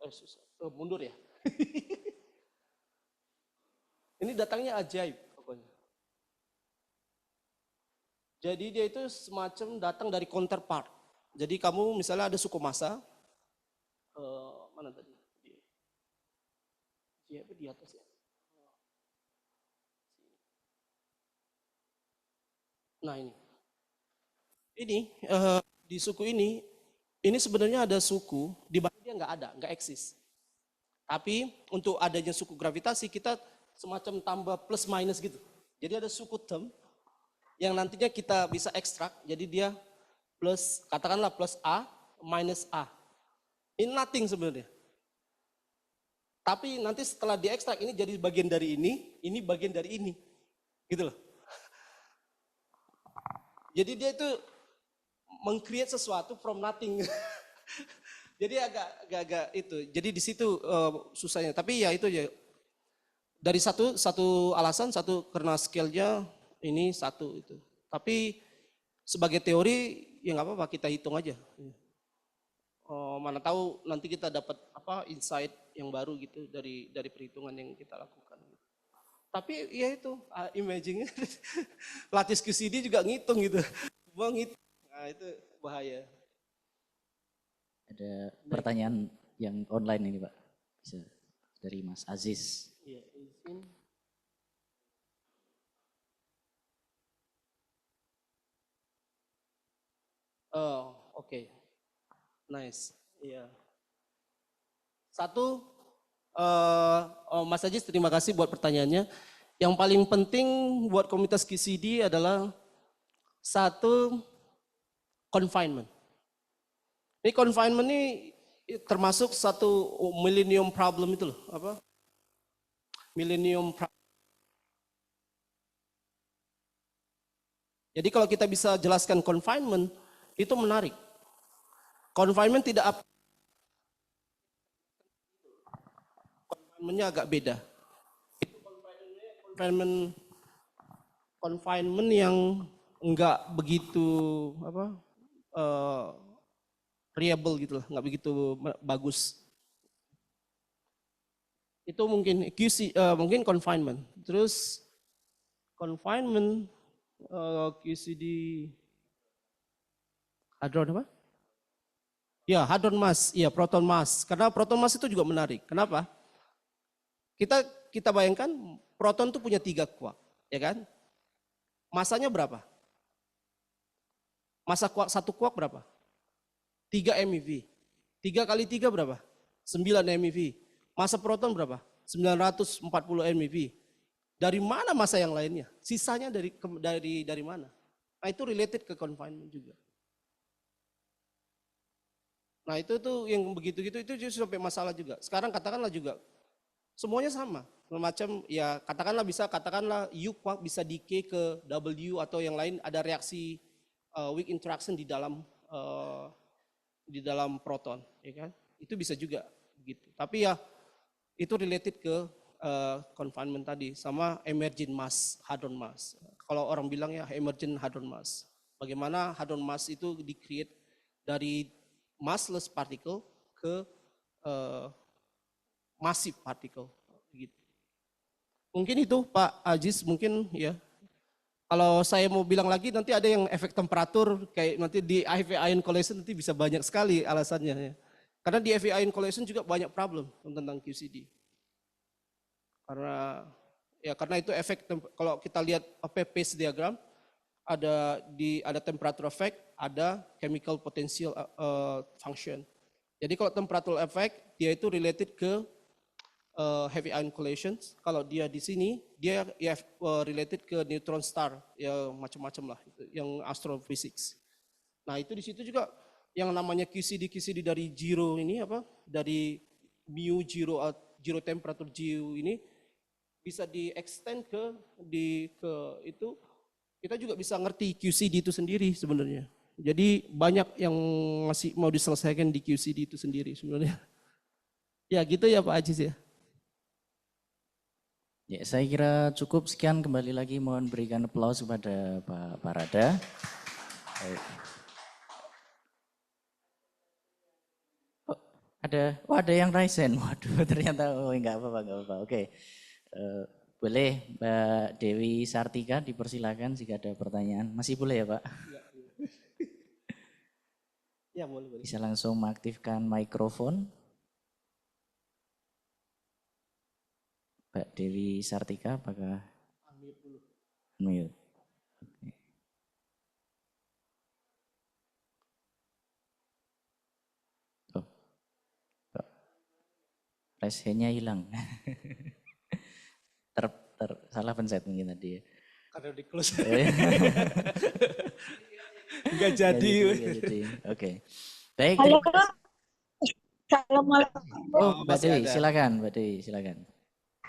susah. Mundur ya. Ini datangnya ajaib pokoknya. Jadi dia itu semacam datang dari counterpart. Jadi kamu misalnya ada suku massa, mana tadi? Di atas ya. Nah ini. Ini di suku ini sebenarnya ada suku, di bawah dia nggak ada, nggak eksis. Tapi untuk adanya suku gravitasi kita semacam tambah plus minus gitu. Jadi ada suku term yang nantinya kita bisa ekstrak. Jadi dia plus, katakanlah plus A minus A. Ini nothing sebenarnya. Tapi nanti setelah diekstrak ini jadi bagian dari ini bagian dari ini. Gitu loh. Jadi dia itu meng-create sesuatu from nothing. Jadi agak itu. Jadi di situ susahnya. Tapi ya itu ya. Dari satu alasan, satu karena scale-nya ini satu itu. Tapi sebagai teori ya nggak apa-apa kita hitung aja. Mana tahu nanti kita dapat insight yang baru gitu dari perhitungan yang kita lakukan. Tapi ya itu imagine lattice QCD juga ngitung gitu. Mau ngitung. Nah itu bahaya. Ada pertanyaan yang online ini Pak. Bisa dari Mas Aziz. Iya, izin. Oh, oke. Nice. Iya. Satu, Mas Ajis terima kasih buat pertanyaannya. Yang paling penting buat komunitas QCD adalah satu, confinement. Ini confinement ini termasuk satu millennium problem itu loh. Millennium problem. Jadi kalau kita bisa jelaskan confinement, itu menarik. Confinement tidak confinement-nya agak beda. Itu confinement yang enggak begitu reliable gitu lah, enggak begitu bagus. Itu mungkin QC, mungkin confinement. Terus confinement QC di hadron apa? Ya, hadron mass, ya proton mass. Karena proton mass itu juga menarik. Kenapa? Kita bayangkan proton itu punya 3 quark, ya kan? Masanya berapa? Masa quark, 1 quark berapa? 3 MeV. 3 kali 3 berapa? 9 MeV. Masa proton berapa? 940 MeV. Dari mana masa yang lainnya? Sisanya dari mana? Nah, itu related ke confinement juga. Nah, itu tuh yang begitu-gitu itu sampai masalah juga. Sekarang katakanlah juga semuanya sama. Macam ya katakanlah U quark bisa decay ke W atau yang lain, ada reaksi weak interaction di dalam proton, ya kan? Itu bisa juga begitu. Tapi ya itu related ke confinement tadi sama emergent mass, hadron mass. Kalau orang bilang ya emergent hadron mass. Bagaimana hadron mass itu di-create dari massless particle ke massive particle gitu. Mungkin itu Pak Aziz, mungkin ya. Kalau saya mau bilang lagi nanti ada yang efek temperatur, kayak nanti di heavy ion collision nanti bisa banyak sekali alasannya ya. Karena di heavy ion collision juga banyak problem tentang QCD. Karena itu efek, kalau kita lihat phase diagram, ada temperature effect, ada chemical potential function. Jadi kalau temperature effect dia itu related ke heavy ion collisions. Kalau dia di sini dia ya, related ke neutron star, ya macam-macam lah, yang astrophysics. Nah itu di situ juga yang namanya QCD dari zero ini apa? Dari mu zero temperature zero ini bisa di extend ke itu. Kita juga bisa ngerti QCD itu sendiri sebenarnya. Jadi banyak yang masih mau diselesaikan di QCD itu sendiri sebenarnya. Ya gitu ya Pak Aziz ya. Ya, saya kira cukup. Sekian, kembali lagi mohon berikan aplaus kepada Pak Parada. Oh, ada yang raise hand. Waduh, ternyata enggak apa-apa. Oke. Boleh Mbak Dewi Sartika dipersilakan jika ada pertanyaan. Masih boleh ya Pak? Ya boleh. Bisa langsung mengaktifkan mikrofon. Mbak Dewi Sartika, apakah unmute? Oh, raise hand-nya hilang. Salah pencet mungkin tadi ya. Karena di close. Enggak jadi. Oke. Baik. Halo, Assalamualaikum. Oh, Mbak Dewi, silakan.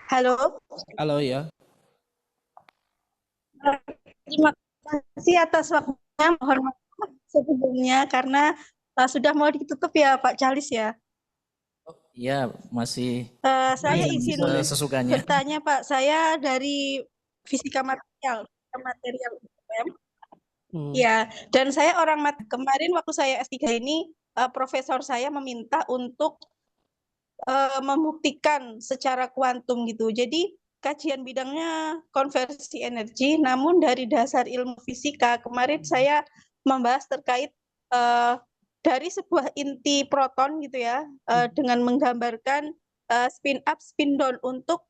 Halo. Halo ya. Terima kasih atas waktunya. Mohon maaf sebelumnya karena sudah mau ditutup ya Pak Calis ya. Iya, masih. Saya izin sesukanya. bertanya Pak. Saya dari fisika material UGM. Ya, dan saya orang kemarin waktu saya S3 ini profesor saya meminta untuk membuktikan secara kuantum gitu. Jadi kajian bidangnya konversi energi, namun dari dasar ilmu fisika kemarin saya membahas terkait dari sebuah inti proton gitu ya, dengan menggambarkan spin up, spin down untuk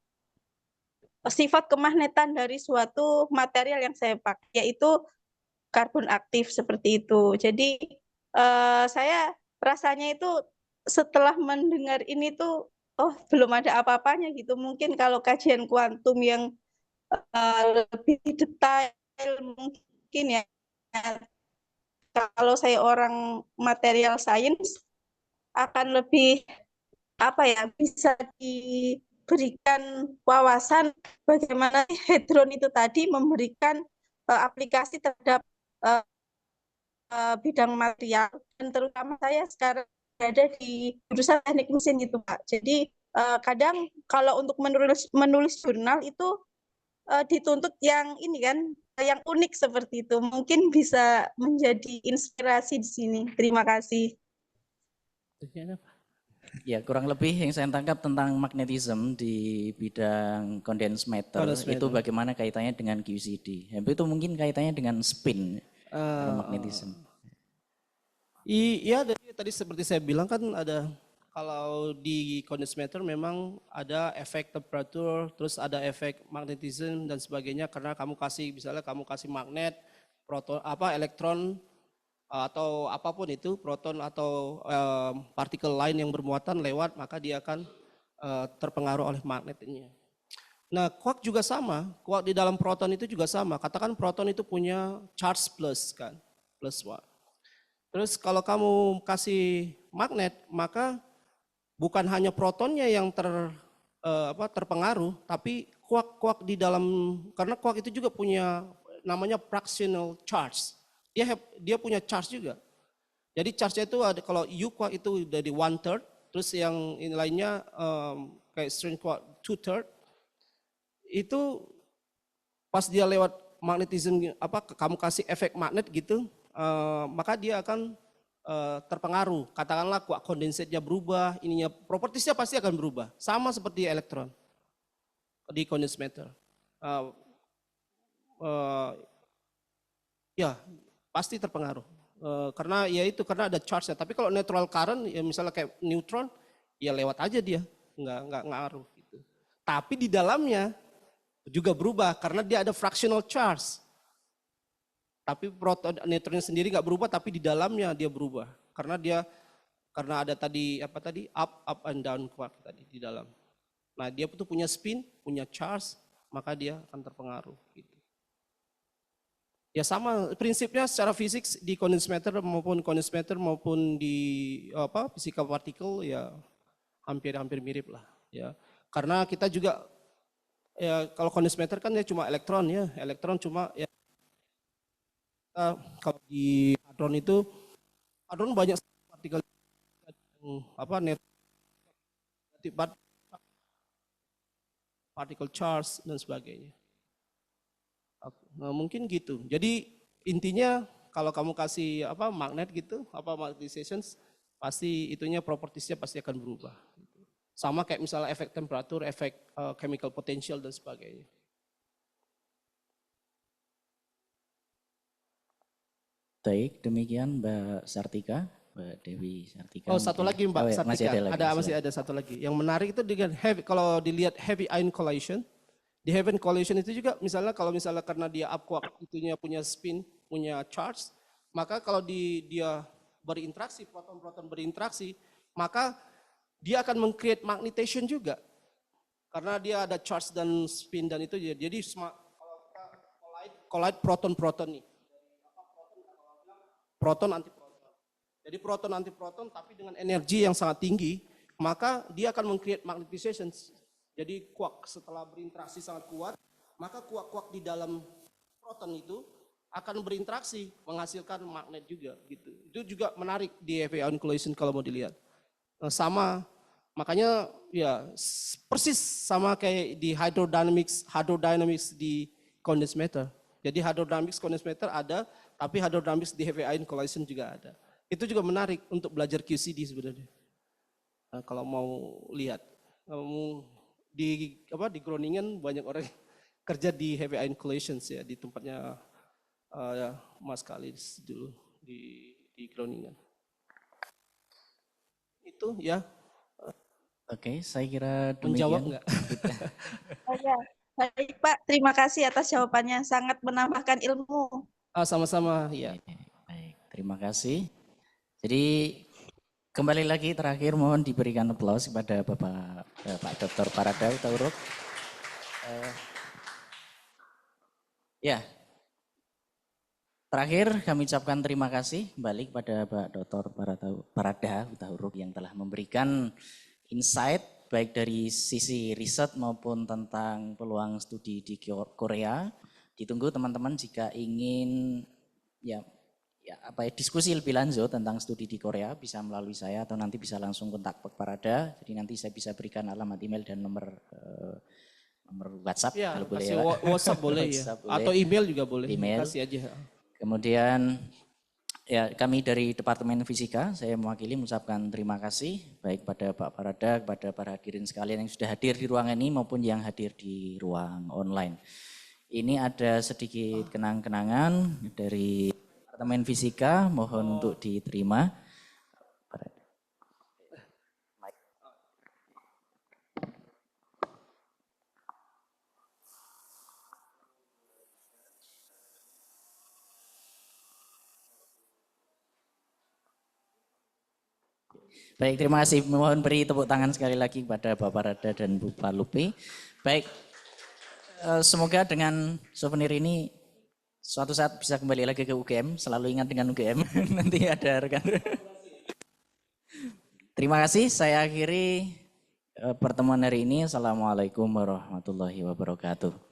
sifat kemagnetan dari suatu material yang saya pakai, yaitu karbon aktif seperti itu. Jadi saya rasanya itu setelah mendengar ini tuh, oh belum ada apa-apanya gitu. Mungkin kalau kajian kuantum yang lebih detail mungkin ya. Kalau saya orang material science akan lebih bisa diberikan wawasan bagaimana hadron itu tadi memberikan aplikasi terhadap bidang material, dan terutama saya sekarang berada di jurusan teknik mesin gitu Pak. Jadi kadang kalau untuk menulis jurnal itu dituntut yang ini kan, yang unik seperti itu. Mungkin bisa menjadi inspirasi di sini. Terima kasih. Ya, kurang lebih yang saya tangkap tentang magnetism di bidang condensed matter, itu bagaimana kaitannya dengan QCD. Itu mungkin kaitannya dengan spin kalau magnetism. Iya, tadi seperti saya bilang kan ada, kalau di condensed matter memang ada efek temperatur, terus ada efek magnetism dan sebagainya, karena kamu kasih, misalnya kamu kasih magnet, proton, elektron, atau apapun itu, proton atau partikel lain yang bermuatan lewat, maka dia akan terpengaruh oleh magnetnya. Nah, quark juga sama, quark di dalam proton itu juga sama. Katakan proton itu punya charge plus kan, plus 1. Terus kalau kamu kasih magnet, maka bukan hanya protonnya yang terpengaruh, tapi quark di dalam, karena quark itu juga punya namanya fractional charge. Dia punya charge juga. Jadi charge-nya itu ada, kalau U quark itu dari 1/3, terus yang lainnya kayak string quark 2/3. Itu pas dia lewat magnetism, kamu kasih efek magnet gitu, maka dia akan terpengaruh. Katakanlah quark condensate-nya berubah, ininya propertiesnya pasti akan berubah. Sama seperti elektron di condensed matter. Ya, pasti terpengaruh. Karena ada charge-nya. Tapi kalau neutral current, ya misalnya kayak neutron, ya lewat aja dia, nggak ngaruh gitu. Tapi di dalamnya juga berubah karena dia ada fractional charge. Tapi proton neutronnya sendiri nggak berubah, tapi di dalamnya dia berubah karena ada tadi up and down quark tadi di dalam. Nah, dia tuh punya spin, punya charge, maka dia akan terpengaruh gitu. Ya sama prinsipnya secara fisik di condensed matter maupun di fisika partikel ya hampir mirip lah ya. Karena kita juga ya kalau condensed matter kan ya cuma elektron ya, cuma ya kalau di hadron banyak partikel particle charge dan sebagainya. Nah, mungkin gitu. Jadi intinya kalau kamu kasih magnet gitu, magnetization, pasti itunya propertiesnya pasti akan berubah. Sama kayak misalnya efek temperatur, efek chemical potential dan sebagainya. Baik, demikian Mbak Sartika, Mbak Dewi Sartika. Oh, satu lagi Mbak Sartika. Masih ada satu lagi. Yang menarik itu dengan kalau dilihat heavy ion collision, di heavy ion collision itu juga misalnya karena dia up quark itunya punya spin, punya charge, maka kalau dia berinteraksi, proton-proton berinteraksi, maka dia akan meng-create magnetization juga. Karena dia ada charge dan spin dan itu jadi kalau kita collide proton-proton nih. Proton antiproton. Jadi proton antiproton tapi dengan energi yang sangat tinggi, maka dia akan meng-create magnetization. Jadi quark setelah berinteraksi sangat kuat, maka quark-quark di dalam proton itu akan berinteraksi menghasilkan magnet juga gitu. Itu juga menarik di heavy ion collision kalau mau dilihat. Sama makanya ya persis sama kayak di hydrodynamics di condensed matter. Jadi hydrodynamics condensed matter ada, tapi hydrodynamics di heavy ion collision juga ada. Itu juga menarik untuk belajar QCD sebenarnya. Kalau mau lihat, di Groningen banyak orang kerja di heavy ion collisions ya, di tempatnya Mas Kalis dulu di Groningen. Itu ya. Oke, saya kira demikian. Menjawab enggak? Ya, baik Pak, terima kasih atas jawabannya, sangat menambahkan ilmu. Sama-sama ya. Baik, terima kasih. Jadi kembali lagi terakhir mohon diberikan aplaus kepada Pak Dr. Parada Utauruk. Ya, terakhir kami ucapkan terima kasih kembali kepada Pak Dr. Parada Utauruk yang telah memberikan insight baik dari sisi riset maupun tentang peluang studi di Korea. Ditunggu teman-teman jika ingin diskusi lebih lanjut tentang studi di Korea bisa melalui saya atau nanti bisa langsung kontak Pak Parada. Jadi nanti saya bisa berikan alamat email dan nomor WhatsApp ya, kalau boleh WhatsApp boleh ya. Atau email juga boleh. Email. Kasih aja. Kemudian Ya, kami dari Departemen Fisika, saya mewakili mengucapkan terima kasih baik pada Pak Parada, kepada para hadirin sekalian yang sudah hadir di ruangan ini maupun yang hadir di ruang online. Ini ada sedikit kenang-kenangan dari Departemen Fisika, mohon untuk diterima. Baik, terima kasih. Mohon beri tepuk tangan sekali lagi kepada Bapak Rada dan Bu Lupi. Baik, semoga dengan souvenir ini suatu saat bisa kembali lagi ke UGM. Selalu ingat dengan UGM. Nanti ada rekan. Terima kasih. Saya akhiri pertemuan hari ini. Assalamualaikum warahmatullahi wabarakatuh.